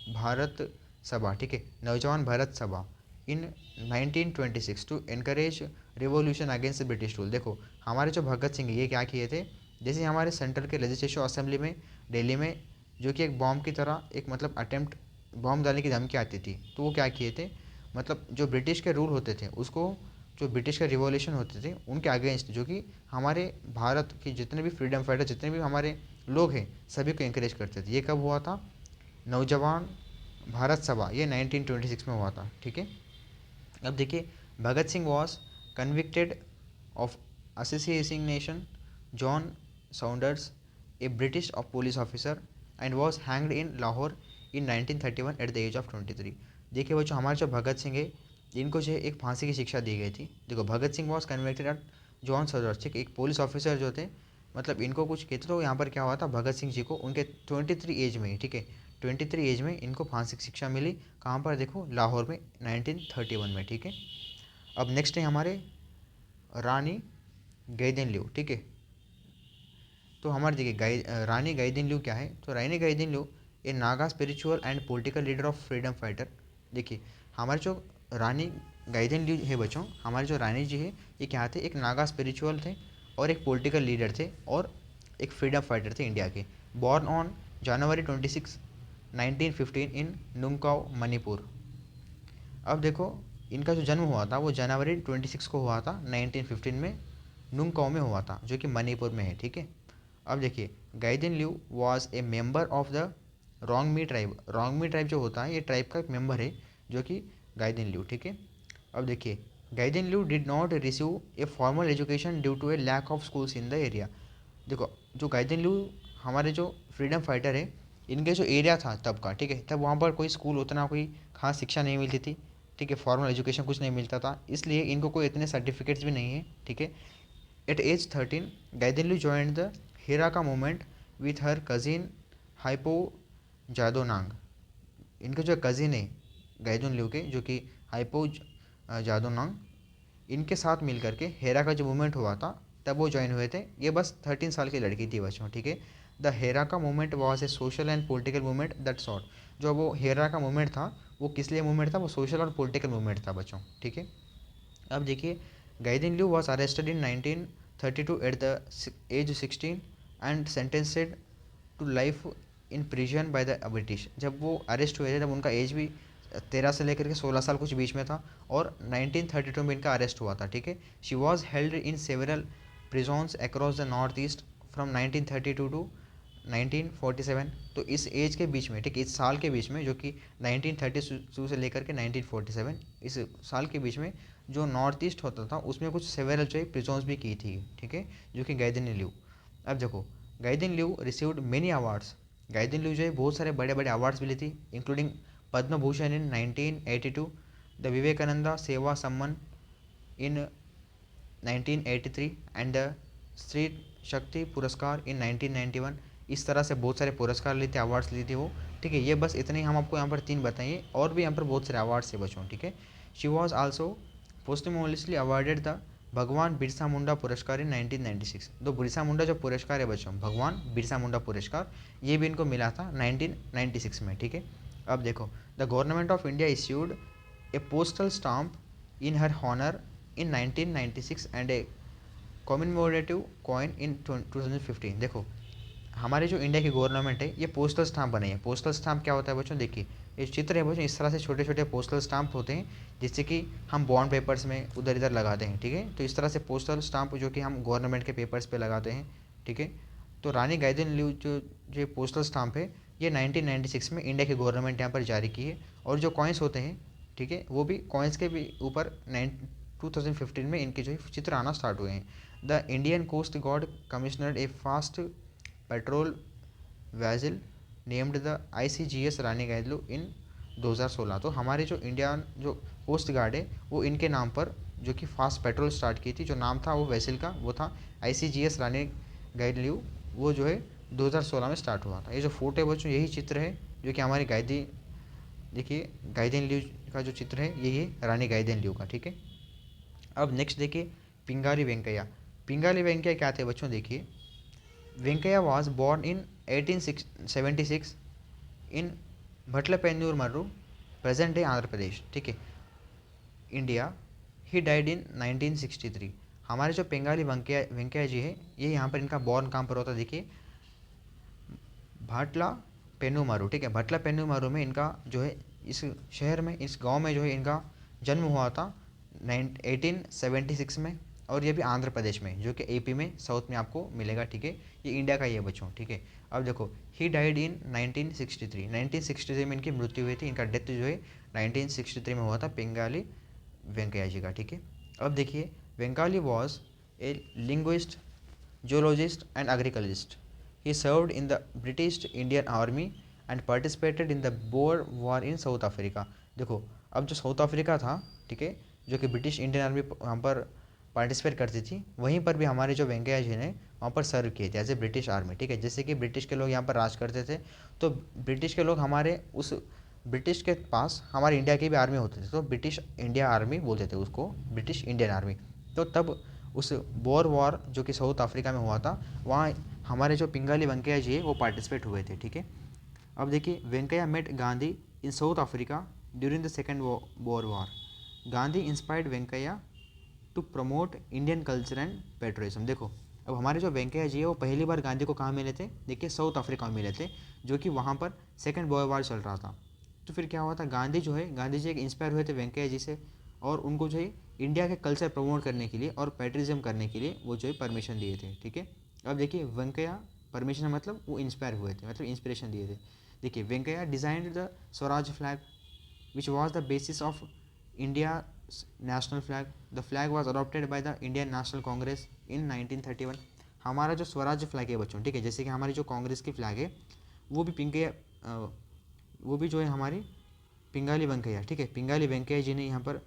Bharat Sabha, ठीक है, Naujawan Bharat Sabha in 1926 to encourage revolution against British rule. देखो, हमारे जो भगत सिंह ये क्या किए थे, जैसे हमारे सेंट्रल के लेजिस्लेटिव असेंबली में दिल्ली में जो कि एक बॉम्ब की तरह एक मतलब अटेम्प्ट बॉम्ब डालने की धमकी आती थी, तो वो क्या किए थे, मतलब जो ब्रिटिश के रूल होते थे उसको, जो ब्रिटिश के रिवॉल्यूशन होते थे उनके अगेंस्ट, जो कि हमारे भारत के जितने भी फ्रीडम फाइटर, जितने भी हमारे लोग हैं, सभी को इंकरेज करते थे। ये कब हुआ था, नौजवान भारत सभा, ये 1926 में हुआ था, ठीक है। अब देखिए, Bhagat Singh was convicted of assassination John Saunders, a British police officer, and was hanged in Lahore in 1931 at the age of 23। देखिए बच्चों, हमारे जो भगत सिंह है इनको जो है एक फांसी की शिक्षा दी गई थी। देखो, Bhagat Singh was convicted at John Saunders, ठीक, एक पुलिस ऑफिसर जो थे, मतलब इनको कुछ कहते, तो यहाँ पर क्या हुआ था, भगत सिंह जी को उनके 23 एज में ही, ठीक है, 23 एज में इनको फांसी की शिक्षा मिली। कहाँ पर, देखो, लाहौर में 1931 में, ठीक है। अब नेक्स्ट है हमारे रानी गैदिनल्यू, ठीक है। तो हमारे देखिए रानी गैदिनल्यू क्या है, तो Rani Gaidinliu a Naga spiritual and political leader of freedom fighter. देखिए, हमारे जो रानी गैदिनल्यू है बच्चों, हमारे जो रानी जी है ये क्या थे, एक नागा स्पिरिचुअल थे और एक पॉलिटिकल लीडर थे और एक फ्रीडम फाइटर थे इंडिया के। बॉर्न ऑन जनवरी 26 1915 इन नुमकाओ, मणिपुर। अब देखो, इनका जो जन्म हुआ था वो जनवरी 26 को हुआ था 1915 में, नुमकाओ में हुआ था, जो कि मणिपुर में है, ठीक है। अब देखिए, Gaidinliu was a member of the Rongmei tribe. Rongmei tribe जो होता है ये ट्राइब का एक मेंबर है, जो कि गाइदिन लिू, ठीक है। अब देखिए, Gaidinliu did not receive a formal education due to a lack of schools in the area. देखो, जो गाइदिन लिू हमारे जो फ्रीडम फाइटर है, इनके जो एरिया था तब का, ठीक है, तब वहाँ पर कोई स्कूल उतना कोई खास शिक्षा नहीं मिलती थी, ठीक है, फॉर्मल एजुकेशन कुछ नहीं मिलता था, इसलिए इनको कोई इतने सर्टिफिकेट्स भी नहीं है, ठीक है। At age 13 Gaidinliu joined the Heraka movement with her cousin Haipou Jadonang. इनके जो कजिन है गाइदिनल्यू के, जो कि हाइपो जादोनांग, इनके साथ मिल करके हेरा का जो मूवमेंट हुआ था तब वो ज्वाइन हुए थे। ये बस 13 साल की लड़की थी बच्चों, ठीक है। द हेरा का movement was a social and political movement that sort. जो वो हेरा का मूवमेंट था वो किस लिए मूवमेंट था, वो सोशल और पॉलिटिकल मूवमेंट था बच्चों, ठीक है। अब देखिए, Gaidinliu was arrested in 1932 at the age 16 and sentenced to life in prison by the British. जब वो अरेस्ट हुए थे तब उनका एज भी 13 से लेकर के 16 साल कुछ बीच में था, और 1932 में इनका अरेस्ट हुआ था, ठीक है। She was held in several prisons across the north east from 1932 to 1947। तो इस एज के बीच में, ठीक है, इस साल के बीच में, जो कि 1932 से लेकर के 1947, इस साल के बीच में जो नॉर्थ ईस्ट होता था उसमें कुछ सेवरल जो है प्रिजॉन्स भी की थी, ठीक है, जो कि गाइदिन ल्यू। अब देखो, गाइदिन ल्यू रिसीव्ड मेनी अवार्ड्स। गाइदिन ल्यू जो है बहुत सारे बड़े बड़े अवार्ड्स मिली थी, including Padma Bhushan in 1982, the Vivekananda सेवा सम्मान इन 1983 एंड द स्त्री शक्ति पुरस्कार इन 1991। इस तरह से बहुत सारे पुरस्कार लिए थे, अवार्ड्स लिए थे वो, ठीक है। ये बस इतने ही हम आपको यहाँ पर 3 बताइए, और भी यहाँ पर बहुत सारे अवार्ड्स थे बच्चों, ठीक है। She was also posthumously awarded the Bhagwan Birsa मुंडा पुरस्कार इन 1996। तो बिरसा मुंडा जो पुरस्कार है बच्चों, भगवान बिरसा मुंडा पुरस्कार, ये भी इनको मिला था 1996 में, ठीक है। अब देखो, the government of India issued a postal stamp in her honour in 1996 and a commemorative coin in 2015। देखो, हमारे जो इंडिया की गवर्नमेंट है ये पोस्टल स्टाम्प बनाई है। पोस्टल स्टाम्प क्या होता है बच्चों, देखिए ये चित्र है बच्चों, इस तरह से छोटे छोटे पोस्टल स्टाम्प होते हैं, जिससे कि हम बॉन्ड पेपर्स में उधर इधर लगाते हैं, ठीक है। तो इस तरह से पोस्टल स्टाम्प जो कि हम गवर्नमेंट के पेपर्स पे लगाते हैं, ठीक है। तो रानी गाइदिन ल्यू जो पोस्टल स्टाम्प है, ये 1996 में इंडिया की गवर्नमेंट यहाँ पर जारी की है। और जो कॉइन्स होते हैं, ठीक है, वो भी कॉइन्स के भी ऊपर 2015 में इनके जो है चित्र आना स्टार्ट हुए हैं। The Indian Coast Guard commissioned a fast patrol vessel named the ICGS Rani Gaidinliu in 2016। तो हमारे जो इंडियन जो कोस्ट गार्ड है वो इनके नाम पर जो कि फास्ट पेट्रोल स्टार्ट की थी, जो नाम था वो वैसिल का, वो था ICGS रानी गाइडलू। वो जो है 2016 में स्टार्ट हुआ था। ये जो फोटो है बच्चों, यही चित्र है जो कि हमारी गाइदी, देखिए गाइदिन ल्यू का जो चित्र है यही है रानी गाइदिन ल्यू का, ठीक है। अब नेक्स्ट देखिए, पिंगाली वेंकैया। पिंगाली वेंकैया क्या थे बच्चों, देखिए Venkayya was born in 1876 in Bhatlapenumarru, present day Andhra Pradesh, ठीक है, इंडिया। He died in 1963। हमारे जो पिंगाली वेंकैया वेंकैया जी है, ये यहाँ पर इनका बॉर्न कहाँ पर होता है, देखिए भाटला पेन्नूमरू, ठीक है, भाटला पेन्नूमरू में इनका जो है इस शहर में, इस गांव में जो है इनका जन्म हुआ था 1876 में। और ये भी आंध्र प्रदेश में, जो कि AP में साउथ में आपको मिलेगा, ठीक है। ये इंडिया का ही है बच्चों, ठीक है। अब देखो, ही डाइड इन 1963 में इनकी मृत्यु हुई थी। इनका डेथ जो है 1963 में हुआ था, पिंगाली वेंकैया जी का, ठीक है। अब देखिए, Venkayya was a linguist, zoologist and agriculturist. He served in the British Indian Army and participated in the Boer War in South Africa. देखो, अब जो साउथ अफ्रीका था, ठीक है, जो कि ब्रिटिश इंडियन आर्मी वहाँ पर पार्टिसिपेट करती थी, वहीं पर भी हमारे जो वेंकैया जी ने वहाँ पर सर्व किए थे एज ए ब्रिटिश आर्मी, ठीक है। जैसे कि ब्रिटिश के लोग यहाँ पर राज करते थे, तो ब्रिटिश के लोग हमारे उस ब्रिटिश के पास हमारे इंडिया की भी आर्मी होती थी, तो ब्रिटिश इंडिया आर्मी बोलते थे उसको, ब्रिटिश इंडियन आर्मी। तो तब उस बोर वॉर जो कि साउथ अफ्रीका में हुआ था, वहाँ हमारे जो पिंगाली वेंकैया जी है वो पार्टिसिपेट हुए थे, ठीक है। अब देखिए, Venkaiah met Gandhi in South Africa during the second Boer war. Gandhi inspired Venkaiah to promote Indian culture and patriotism. देखो, अब हमारे जो वेंकैया जी है वो पहली बार गांधी को कहाँ मिले थे, देखिए साउथ अफ्रीका में मिले थे, जो कि वहाँ पर सेकेंड बोर वॉर चल रहा था। तो फिर क्या हुआ था, गांधी जो है, गांधी जी एक इंस्पायर हुए थे वेंकैया जी से, और उनको जो है इंडिया के कल्चर प्रमोट करने के लिए और पैट्रिज्म करने के लिए वो जो है परमिशन दिए थे, ठीक है। अब देखिए, वेंकैया परमिशन मतलब वो इंस्पायर हुए थे, मतलब इंस्पिरेशन दिए थे। देखिए, Venkayya designed the Swaraj flag which was the basis of India national flag. The flag was adopted by the Indian National Congress in 1931। हमारा जो स्वराज फ्लैग है बच्चों, ठीक है, जैसे कि हमारी जो कांग्रेस की फ्लैग है, वो भी वो भी जो है हमारी पिंगाली वेंकैया, ठीक है, पिंगाली वेंकैया जी ने यहाँ पर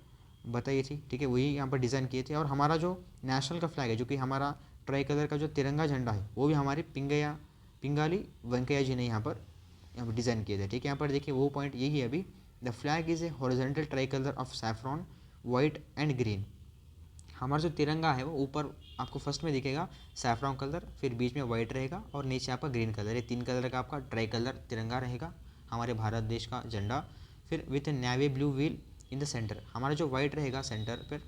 बताई थी, ठीक है, वही यहाँ पर डिज़ाइन किए थे। और हमारा जो नेशनल का फ्लैग है, जो कि हमारा ट्राई कलर का जो तिरंगा झंडा है, वो भी हमारी पिंगाली वेंकैया जी ने यहाँ पर डिज़ाइन किए थे, ठीक है। यहाँ पर देखिए वो पॉइंट यही है अभी, the flag is a horizontal try colour of saffron white and green. हमारा जो तिरंगा है वो ऊपर आपको फर्स्ट में दिखेगा सैफरॉन कलर, फिर बीच में वाइट रहेगा और नीचे आपका ग्रीन कलर। ये 3 कलर का आपका ट्राई कलर तिरंगा रहेगा हमारे भारत देश का झंडा। फिर with navy blue wheel in the centre, हमारा जो वाइट रहेगा सेंटर पर,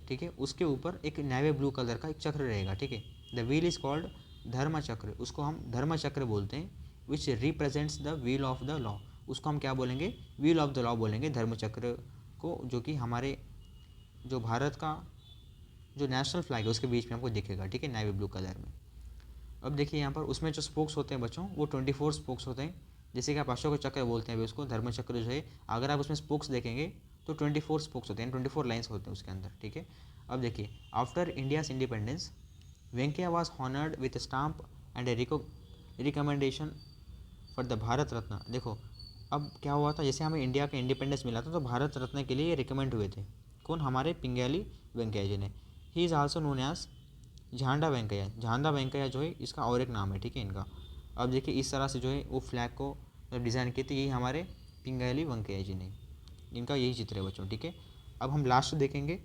ठीक है, उसके ऊपर एक नेवी ब्लू कलर का एक चक्र रहेगा, ठीक है। द व्हील इज कॉल्ड धर्म चक्र, उसको हम धर्म चक्र बोलते हैं। विच represents the wheel of the law, उसको हम क्या बोलेंगे, व्हील ऑफ द लॉ बोलेंगे धर्म चक्र को, जो कि हमारे जो भारत का जो नेशनल फ्लैग है उसके बीच में आपको दिखेगा, ठीक है, नेवी ब्लू कलर में। अब देखिए यहाँ पर उसमें जो स्पोक्स होते हैं बच्चों, वो 24 स्पोक्स होते हैं। जैसे कि आप अशोक चक्र बोलते हैं अभी उसको, धर्म चक्र जो है, अगर आप उसमें स्पोक्स देखेंगे तो 24 स्पोक्स होते हैं, 24 लाइन्स होते हैं उसके अंदर, ठीक है। अब देखिए, after India's independence Venkayya was honoured with stamp and a recommendation for the Bharat Ratna. देखो अब क्या हुआ था, जैसे हमें इंडिया का इंडिपेंडेंस मिला था तो भारत रत्न के लिए रिकमेंड हुए थे। कौन, हमारे पिंगली वेंकैया जी ने। He is also known as Jhanda Venkayya, Jhanda Venkayya जो है इसका और एक नाम है, ठीक है, इनका। अब देखिए इस तरह से जो है वो फ्लैग को जब डिज़ाइन किए थे, यही हमारे पिंगली वेंकैया जी ने, इनका यही चित्र है बच्चों, ठीक है। अब हम लास्ट देखेंगे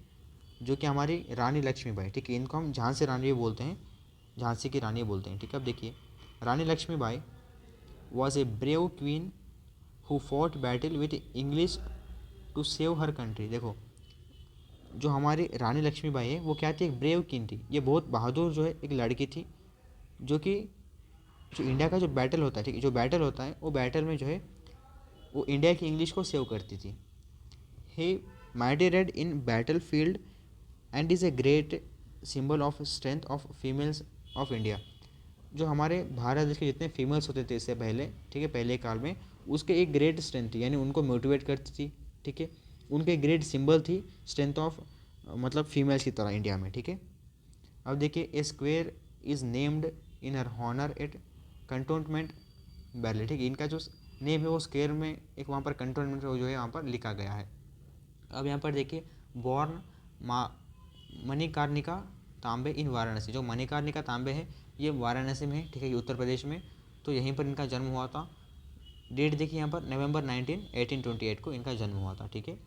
जो कि हमारी रानी लक्ष्मीबाई, ठीक है, इनको हम झांसी रानी भी बोलते हैं, झांसी की रानी बोलते हैं, ठीक है। अब देखिए, Rani Lakshmibai was a brave queen who fought battle with English to save her country. देखो जो हमारी रानी लक्ष्मीबाई है वो क्या थी, एक ब्रेव क्वीन थी, ये बहुत बहादुर जो है एक लड़की थी, जो कि जो इंडिया का जो बैटल होता है, ठीक है, जो बैटल होता है वो बैटल में जो है वो इंडिया की इंग्लिश को सेव करती थी। He martyred in battle field and is a great symbol of strength of females of India. जो हमारे भारत देश के जितने फीमेल्स होते थे इससे पहले, ठीक है, पहले काल में, उसके एक ग्रेट स्ट्रेंथ थी, यानी उनको मोटिवेट करती थी, ठीक है, उनके ग्रेट सिंबल थी स्ट्रेंथ ऑफ मतलब फीमेल्स की तरह इंडिया में, ठीक है। अब देखिए, a square is named in her honour at cantonment Bareilly, ठीक है, इनका जो नेम है वो स्क्वेयर में एक वहाँ पर कंटोनमेंट जो है वहाँ पर लिखा गया है। अब यहाँ पर देखिए, बॉर्न मणिकर्णिका तांबे इन वाराणसी, जो मणिकर्णिका तांबे है ये वाराणसी में है, ठीक है, ये उत्तर प्रदेश में, तो यहीं पर इनका जन्म हुआ था। डेट देखिए यहाँ पर नवंबर 1828 को इनका जन्म हुआ था, ठीक है।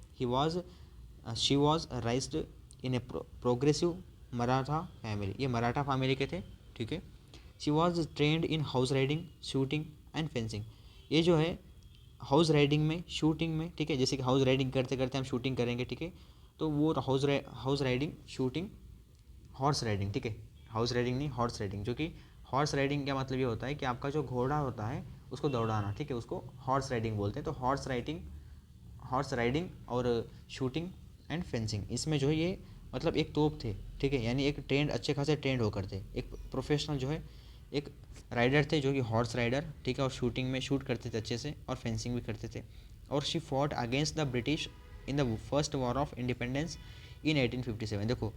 She was राइज्ड in a progressive Maratha family, ये मराठा फैमिली के थे, ठीक है। She was trend in house riding, shooting and fencing. ये जो है हाउस राइडिंग में, शूटिंग में, ठीक है, जैसे कि हाउस राइडिंग करते करते हम शूटिंग करेंगे, ठीक है, तो वो house riding, shooting, horse riding, ठीक है, हाउस राइडिंग नहीं, हॉर्स राइडिंग, जो कि हॉर्स राइडिंग का मतलब ये होता है कि आपका जो घोड़ा होता है उसको दौड़ाना, ठीक है, उसको हॉर्स राइडिंग बोलते हैं। तो हॉर्स राइडिंग और शूटिंग एंड फेंसिंग, इसमें जो है ये मतलब एक तोप थे, ठीक है, यानी एक ट्रेंड, अच्छे खासे ट्रेंड होकर थे, एक प्रोफेशनल जो है एक राइडर थे जो कि हॉर्स राइडर, ठीक है, और शूटिंग में शूट करते थे अच्छे से और फेंसिंग भी करते थे। और she fought against the British in the first war of independence in 1857। देखो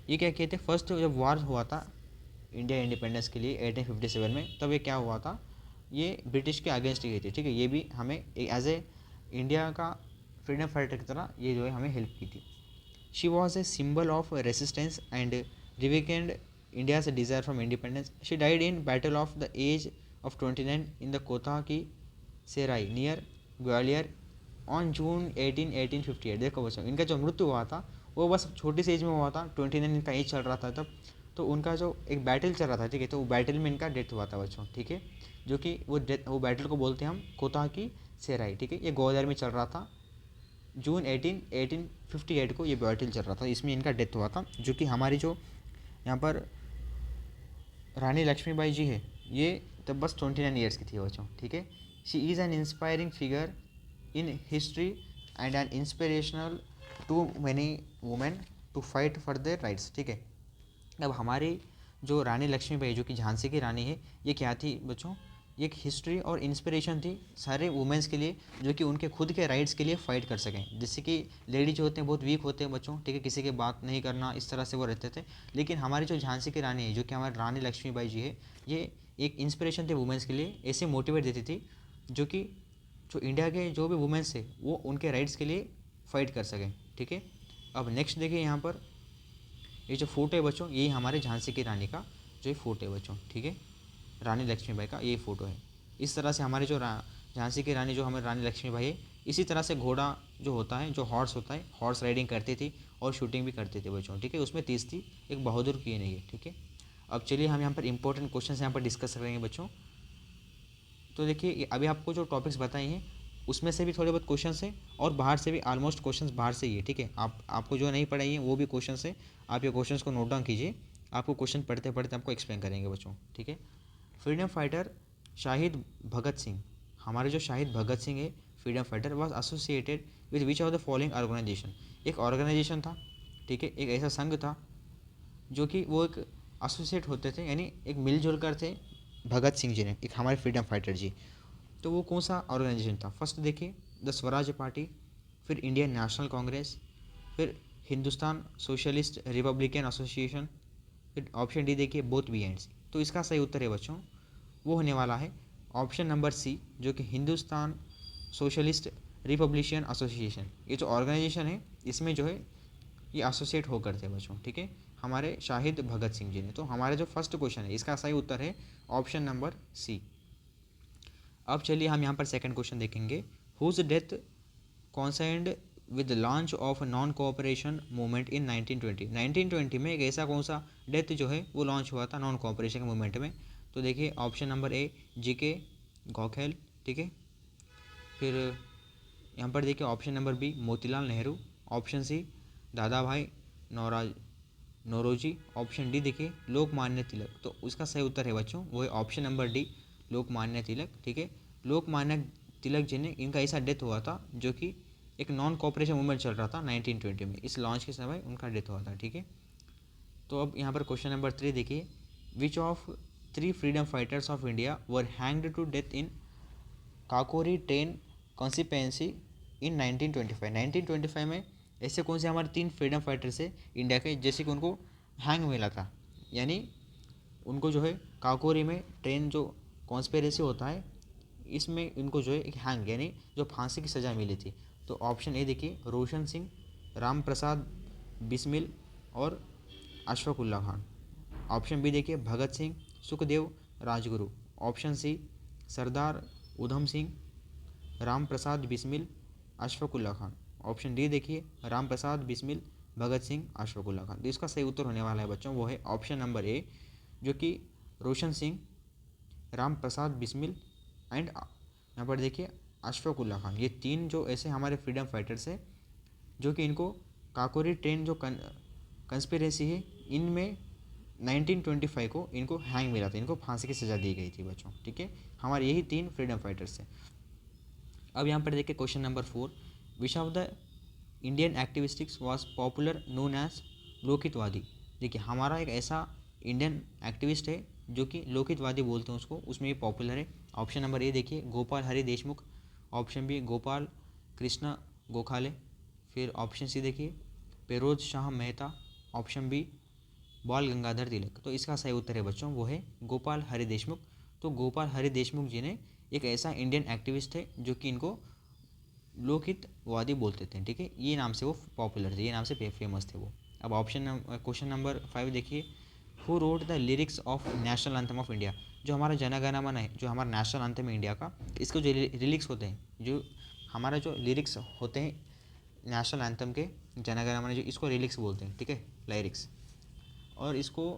ये क्या कहते हैं, फर्स्ट जब वार हुआ था इंडिया इंडिपेंडेंस के लिए 1857 में, तब ये क्या हुआ था, ये ब्रिटिश के अगेंस्ट ही थी, ठीक है, ये भी हमें एज ए इंडिया का फ्रीडम फाइटर की तरह ये जो है हमें हेल्प की थी। She was a symbol of resistance and rekindled India's desire from independence. She died in battle of the age of 29 in the Kota ki सेराई नियर ग्वालियर ऑन जून 1858। देखो बच्चों, इनका जो मृत्यु हुआ था वो बस छोटी सी एज में हुआ था, 29 इनका एज चल रहा था तब, तो उनका जो एक बैटल चल रहा था, ठीक है, तो वो बैटल में इनका डेथ हुआ था बच्चों, ठीक है, जो कि वो बैटल को बोलते हैं हम कोता की सेराई, ठीक है, ये ग्वालियर में चल रहा था। जून 1858 को ये बैटल चल रहा था, इसमें इनका डेथ हुआ था। जो कि हमारी जो यहाँ पर रानी लक्ष्मीबाई जी है, ये तब बस 29 ईयर्स की थी बच्चों, ठीक है। She is an inspiring figure in history and an inspirational to many women to fight for their rights, ठीक है। अब हमारी जो रानी लक्ष्मीबाई जो कि झांसी की रानी है, ये क्या थी बच्चों, ये एक हिस्ट्री और इंस्पिरेशन थी सारे वुमेंस के लिए, जो कि उनके खुद के राइट्स के लिए फ़ाइट कर सकें। जिससे कि लेडीज जो होते हैं बहुत वीक होते हैं बच्चों, ठीक है, किसी की बात नहीं करना, इस तरह से वो रहते थे। लेकिन हमारी जो झांसी की रानी है, जो कि हमारी रानी लक्ष्मीबाई जी है, ये एक इंस्पिरेशन थे वुमेंस के लिए, ऐसे मोटिवेट देती थी जो कि जो इंडिया के जो भी वुमेंस थे वो उनके राइट्स के लिए फ़ाइट कर सकें, ठीक है। अब नेक्स्ट देखिए यहाँ पर ये जो फोटो है बच्चों, यही हमारे झांसी की रानी का जो फोटो है बच्चों, ठीक है, रानी लक्ष्मीबाई का ये फ़ोटो है। इस तरह से हमारे जो झांसी की रानी जो हमारी रानी लक्ष्मीबाई है, इसी तरह से घोड़ा जो होता है, जो हॉर्स होता है, हॉर्स राइडिंग करती थी और शूटिंग भी करते थे बच्चों, ठीक है। उसमें तीस थी, एक बहादुर की नहीं है, ठीक है। अब चलिए हम यहाँ पर इंपॉर्टेंट क्वेश्चन यहाँ पर डिस्कस करेंगे बच्चों। तो देखिए अभी आपको जो टॉपिक्स बताए हैं उसमें से भी थोड़े बहुत क्वेश्चन हैं और बाहर से भी ऑलमोस्ट क्वेश्चन बाहर से ही है, ठीक है। आपको जो नहीं पढ़ाई है वो भी क्वेश्चन है, आप ये क्वेश्चन को नोट डाउन कीजिए, आपको क्वेश्चन पढ़ते पढ़ते आपको एक्सप्लेन करेंगे बच्चों, ठीक है। फ्रीडम फाइटर शाहिद भगत सिंह, हमारे जो शाहिद भगत सिंह है freedom fighter, was associated with which of the following organisation. एक ऑर्गेनाइजेशन था, ठीक है, एक ऐसा संघ था जो कि वो एक एसोसिएट होते थे, यानी एक मिलजुल कर थे भगत सिंह जी ने, एक हमारे फ्रीडम फाइटर जी। तो वो कौन सा ऑर्गेनाइजेशन था? फर्स्ट देखिए द स्वराज पार्टी, फिर इंडियन नेशनल कांग्रेस, फिर हिंदुस्तान सोशलिस्ट रिपब्लिकन एसोसिएशन, फिर ऑप्शन डी देखिए बोथ बी एंड सी। तो इसका सही उत्तर है बच्चों वो होने वाला है ऑप्शन नंबर सी, जो कि हिंदुस्तान सोशलिस्ट रिपब्लिकन एसोसिएशन। ये जो ऑर्गेनाइजेशन है इसमें जो है ये एसोसिएट होकर थे बच्चों, ठीक है, हमारे शाहिद भगत सिंह जी ने। तो हमारा जो फर्स्ट क्वेश्चन है इसका सही उत्तर है ऑप्शन नंबर सी। अब चलिए हम यहाँ पर सेकंड क्वेश्चन देखेंगे। Whose death coincided with launch of non cooperation movement in 1920। 1920 में एक ऐसा कौन सा डेथ जो है वो लॉन्च हुआ था नॉन कोऑपरेशन मूवमेंट में? तो देखिए option number A G K Gokhale, ठीक है। फिर यहाँ पर देखिए option number B Motilal Nehru, option C Dadabhai Nauraj Naoroji, option D देखिए लोकमान्य तिलक। तो उसका सही उत्तर है बच्चों वो है option number D Lokmanya Tilak, ठीक है। लोकमान्य तिलक जी ने, इनका ऐसा डेथ हुआ था जो कि एक नॉन कॉपरेशन मूवमेंट चल रहा था 1920 में, इस लॉन्च के समय उनका डेथ हुआ था, ठीक है। तो अब यहाँ पर क्वेश्चन नंबर 3 देखिए, which of 3 freedom fighters of India were hanged to death in Kakori train conspiracy in 1925। 1925 में ऐसे कौन से हमारे 3 फ्रीडम फाइटर्स है इंडिया के जैसे कि उनको हैंग मिला था, यानी उनको जो है काकोरी में ट्रेन जो कॉन्स्पेरेसी होता है इसमें इनको जो है एक हैंग यानी जो फांसी की सज़ा मिली थी। तो ऑप्शन ए देखिए रोशन सिंह, राम प्रसाद बिस्मिल और अशफाकुल्ला खान। ऑप्शन बी देखिए Bhagat Singh, Sukhdev, Rajguru. Option C Sardar Udham Singh, Ram Prasad Bismil, Ashfaqulla Khan. Option D देखिए राम प्रसाद बिस्मिल, भगत सिंह, अशफाकुल्ला खान। तो इसका सही उत्तर होने वाला है बच्चों वो है ऑप्शन नंबर ए, जो कि रोशन सिंह, राम प्रसाद बिस्मिल एंड यहाँ पर देखिए अशफाकुल्ला खान। ये 3 जो ऐसे हमारे फ्रीडम फाइटर्स हैं जो कि इनको काकोरी ट्रेन जो कंस्पिरेसी है इनमें 1925 को इनको हैंग मिला था, इनको फांसी की सज़ा दी गई थी बच्चों, ठीक है। हमारे यही 3 फ्रीडम फाइटर्स हैं। अब यहाँ पर देखिए question number 4, which of the Indian activists was popular known as Lokhitwadi. देखिए हमारा एक ऐसा इंडियन एक्टिविस्ट है जो कि लोकहितवादी बोलते हैं उसको, उसमें ये पॉपुलर है। ऑप्शन नंबर ए देखिए गोपाल हरि देशमुख, ऑप्शन बी गोपाल कृष्ण गोखले, फिर ऑप्शन सी देखिए Pherozeshah Mehta, option B Bal Gangadhar तिलक। तो इसका सही उत्तर है बच्चों वो है गोपाल हरि देशमुख। तो गोपाल हरि देशमुख जी ने एक ऐसा इंडियन एक्टिविस्ट है जो कि इनको लोकहितवादी बोलते थे, ठीक है, ये नाम से वो पॉपुलर थे, ये नाम से फेमस थे वो। अब क्वेश्चन नंबर 5 देखिए, who wrote the lyrics of national anthem of India. जो हमारा जन गण मन है, जो हमारा नेशनल एंथम है इंडिया का, इसको जो लिरिक्स होते हैं, जो हमारा जो लिरिक्स होते हैं नेशनल एंथम के, जन गण मन जो इसको लिरिक्स बोलते हैं, ठीक है, लिरिक्स। और इसको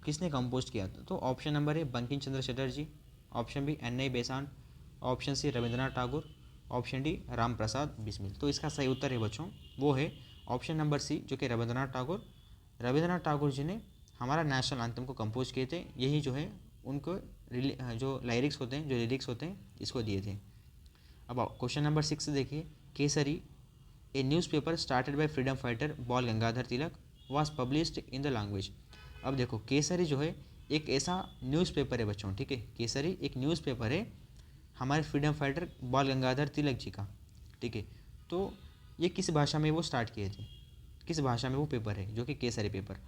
किसने कंपोज किया था? तो option number A Bankim Chandra Chatterjee, option B Annie Besant, option C Rabindranath Tagore, option D Ram Prasad Bismil. तो इसका सही उत्तर है बच्चों वो है ऑप्शन नंबर सी, जो कि रविंद्रनाथ टैगोर। रविंद्रनाथ टैगोर जी ने हमारा नेशनल एंथम को कंपोज किए थे, यही जो है उनको जो लिरिक्स होते हैं, जो लिरिक्स होते हैं इसको दिए थे। अब क्वेश्चन नंबर 6 देखिए, Kesari a newspaper started by freedom fighter Bal Gangadhar Tilak was published in the language. अब देखो केसरी जो है एक ऐसा न्यूज़पेपर है बच्चों, ठीक है, केसरी एक न्यूज़पेपर है हमारे फ्रीडम फाइटर बाल गंगाधर तिलक जी का, ठीक है। तो ये किस भाषा में वो स्टार्ट किए थे, किस भाषा में वो पेपर है जो कि केसरी पेपर?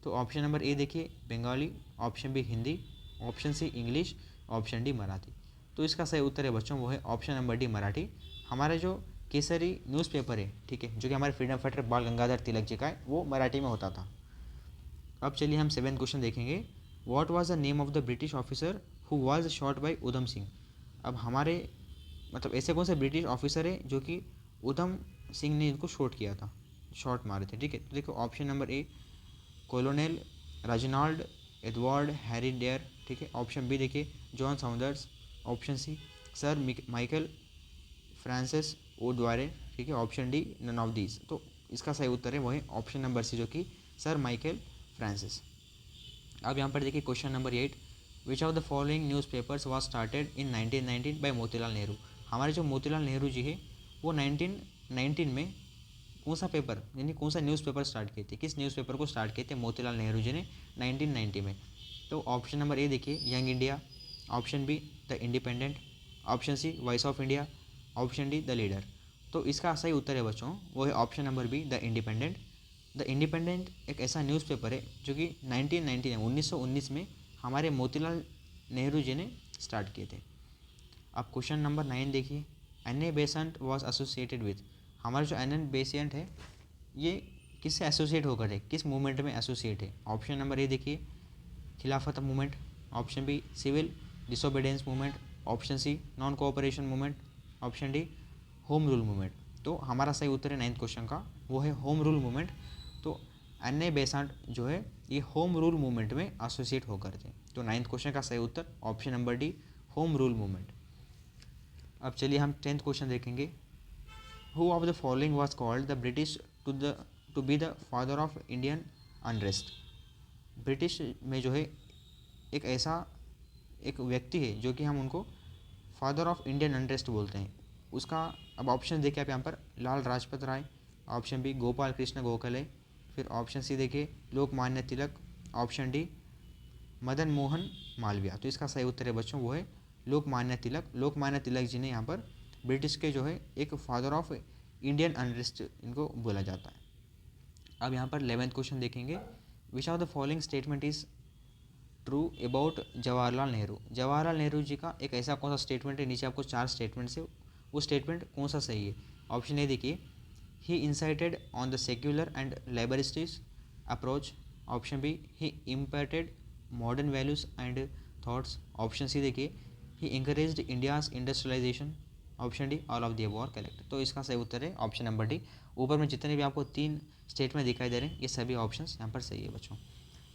तो ऑप्शन नंबर ए देखिए Bengali, option B Hindi, option C English, option D Marathi. तो इसका सही उत्तर है बच्चों वो है ऑप्शन नंबर डी मराठी। हमारा जो केसरी न्यूज़पेपर है, ठीक है, जो कि हमारे फ्रीडम फाइटर बाल गंगाधर तिलक जी का है, वो मराठी में होता था। अब चलिए हम 7th क्वेश्चन देखेंगे, what was the name of the British officer who was shot by Udham Singh. अब हमारे मतलब ऐसे कौन से ब्रिटिश ऑफिसर है जो कि उधम सिंह ने इनको शॉट किया था, शॉट मारे थे, ठीक है। तो देखो option number A colonel Reginald Edward Harry Dyer, ठीक है। ऑप्शन बी देखिए John Saunders. Option C sir Michael Francis O'Dwyer, ठीक है। Option D none of these. तो इसका सही उत्तर है वो है ऑप्शन नंबर सी, जो कि सर माइकल फ्रांसिस। अब यहाँ पर देखिए question number 8, which of the following newspapers was started in 1919 by Motilal Nehru. हमारे जो मोतीलाल नेहरू जी है वो 1919 में कौन सा पेपर यानी कौन सा न्यूज़पेपर स्टार्ट किए थे, किस न्यूज़पेपर को स्टार्ट किए थे मोतीलाल नेहरू जी ने 1990 में। तो ऑप्शन नंबर ए देखिए young India. Option B the independent. Option C voice of India. Option D the leader. तो इसका सही उत्तर है बच्चों वो है option number B the independent. The independent एक ऐसा न्यूज़पेपर है जो कि 1919 में हमारे मोतीलाल नेहरू जी ने स्टार्ट किए थे। अब क्वेश्चन नंबर 9 देखिए, Annie Besant was associated with. हमारा जो एन एन बेसेंट है ये किससे एसोसिएट होकर है, किस मूवमेंट में एसोसिएट है। ऑप्शन नंबर ए देखिए Khilafat movement. Option B civil disobedience movement. Option C non cooperation movement. Option D home rule movement. तो हमारा सही उत्तर है 9th क्वेश्चन का वो है होम रूल मूवमेंट। तो एन ए बेसेंट जो है ये होम रूल मूवमेंट में एसोसिएट होकर थे। तो 9th क्वेश्चन का सही उत्तर option number D home rule movement. अब चलिए हम 10th क्वेश्चन देखेंगे। Who of the following was called the British to be the father of Indian unrest. British में जो है एक ऐसा एक व्यक्ति है जो कि हम उनको फादर ऑफ इंडियन अनरेस्ट बोलते हैं। उसका अब ऑप्शन देखिए आप यहाँ पर लाल लाजपत राय। Option B Gopal Krishna Gokhale. फिर ऑप्शन सी देखिए लोकमान्य तिलक। Option D Madan Mohan Malaviya. तो इसका सही उत्तर है बच्चों वो है लोकमान्य तिलक। लोकमान्य तिलक जी ने यहाँ पर ब्रिटिश के जो है एक फादर ऑफ इंडियन अनरेस्ट इनको बोला जाता है। अब यहाँ पर 11th क्वेश्चन देखेंगे, which of the following statement is true about Jawaharlal Nehru. Jawaharlal Nehru ji का एक ऐसा कौन सा स्टेटमेंट है, नीचे आपको 4 स्टेटमेंट है, वो स्टेटमेंट कौन सा सही है। ऑप्शन ए देखिए he insisted on the secular and liberalistic approach. Option B he imparted modern values and thoughts. Option C देखिए he encouraged India's industrialisation. Option D all of the above correct. तो इसका सही उत्तर है ऑप्शन नंबर डी। ऊपर में जितने भी आपको 3 स्टेटमेंट दिखाई दे रहे हैं ये सभी ऑप्शंस यहाँ पर सही है बच्चों।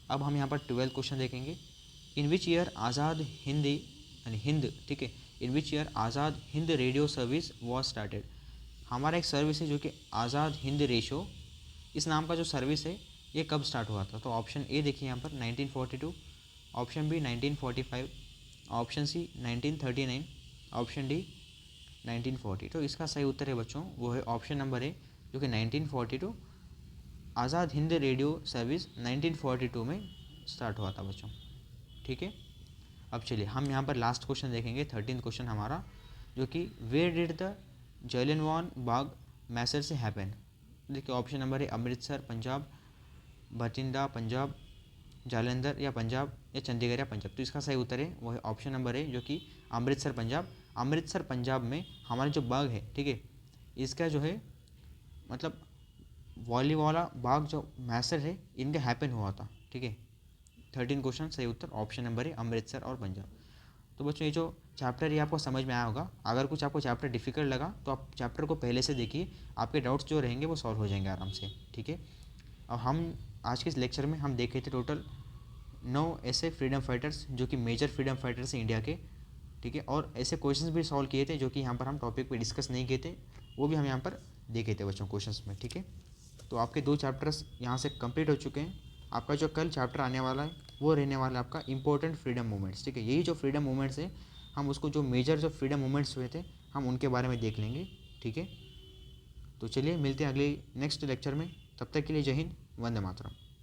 अब हम यहाँ पर 12th क्वेश्चन देखेंगे, इन विच ईयर आज़ाद हिंदी यानी हिंद, ठीक है, in which year Azad Hind radio service was started. हमारा एक सर्विस है जो कि आज़ाद हिंद रेशो, इस नाम का जो सर्विस है ये कब स्टार्ट हुआ था। तो ऑप्शन ए देखिए यहाँ पर 1942। Option B 1945। Option C 1939। Option D 1940। तो इसका सही उत्तर है बच्चों वो है ऑप्शन नंबर ए जो कि 1942। आज़ाद हिंद रेडियो सर्विस 1942 में स्टार्ट हुआ था बच्चों, ठीक है। अब चलिए हम यहाँ पर लास्ट क्वेश्चन देखेंगे 13th क्वेश्चन हमारा, जो कि where did the Jallianwala Bagh मैसर से हैपन। देखिए ऑप्शन नंबर है अमृतसर पंजाब, बठिंडा पंजाब, जालंधर या पंजाब, या चंडीगढ़ या पंजाब। तो इसका सही उत्तर है वो है ऑप्शन नंबर है जो कि अमृतसर पंजाब। अमृतसर पंजाब में हमारा जो बाग है, ठीक है, इसका जो है मतलब वालीवाला बाग जो मैसर है इनका हैपन हुआ था, ठीक है। 13 क्वेश्चन सही उत्तर ऑप्शन नंबर है अमृतसर और पंजाब। तो बच्चों ये जो चैप्टर ये आपको समझ में आया होगा। अगर कुछ आपको चैप्टर डिफिकल्ट लगा तो आप चैप्टर को पहले से देखिए, आपके डाउट्स जो रहेंगे वो सॉल्व हो जाएंगे आराम से, ठीक है। अब हम आज के इस लेक्चर में हम देखे थे टोटल 9 ऐसे फ्रीडम फाइटर्स जो कि मेजर फ्रीडम फाइटर्स हैं इंडिया के, ठीक है। और ऐसे क्वेश्चंस भी सॉल्व किए थे जो कि यहाँ पर हम टॉपिक पे डिस्कस नहीं किए थे, वो भी हम यहाँ पर देखे थे बच्चों क्वेश्चंस में, ठीक है। तो आपके 2 चैप्टर्स यहाँ से कंप्लीट हो चुके हैं। आपका जो कल चैप्टर आने वाला है वो रहने वाला है आपका इंपॉर्टेंट फ्रीडम मूवमेंट्स, ठीक है। यही जो फ्रीडम मूवमेंट्स है हम उसको जो मेजर जो फ्रीडम मूवमेंट्स हुए थे हम उनके बारे में देख लेंगे, ठीक है। तो चलिए मिलते हैं अगले नेक्स्ट लेक्चर में, तब तक के लिए जय हिंद, वंदे मातरम।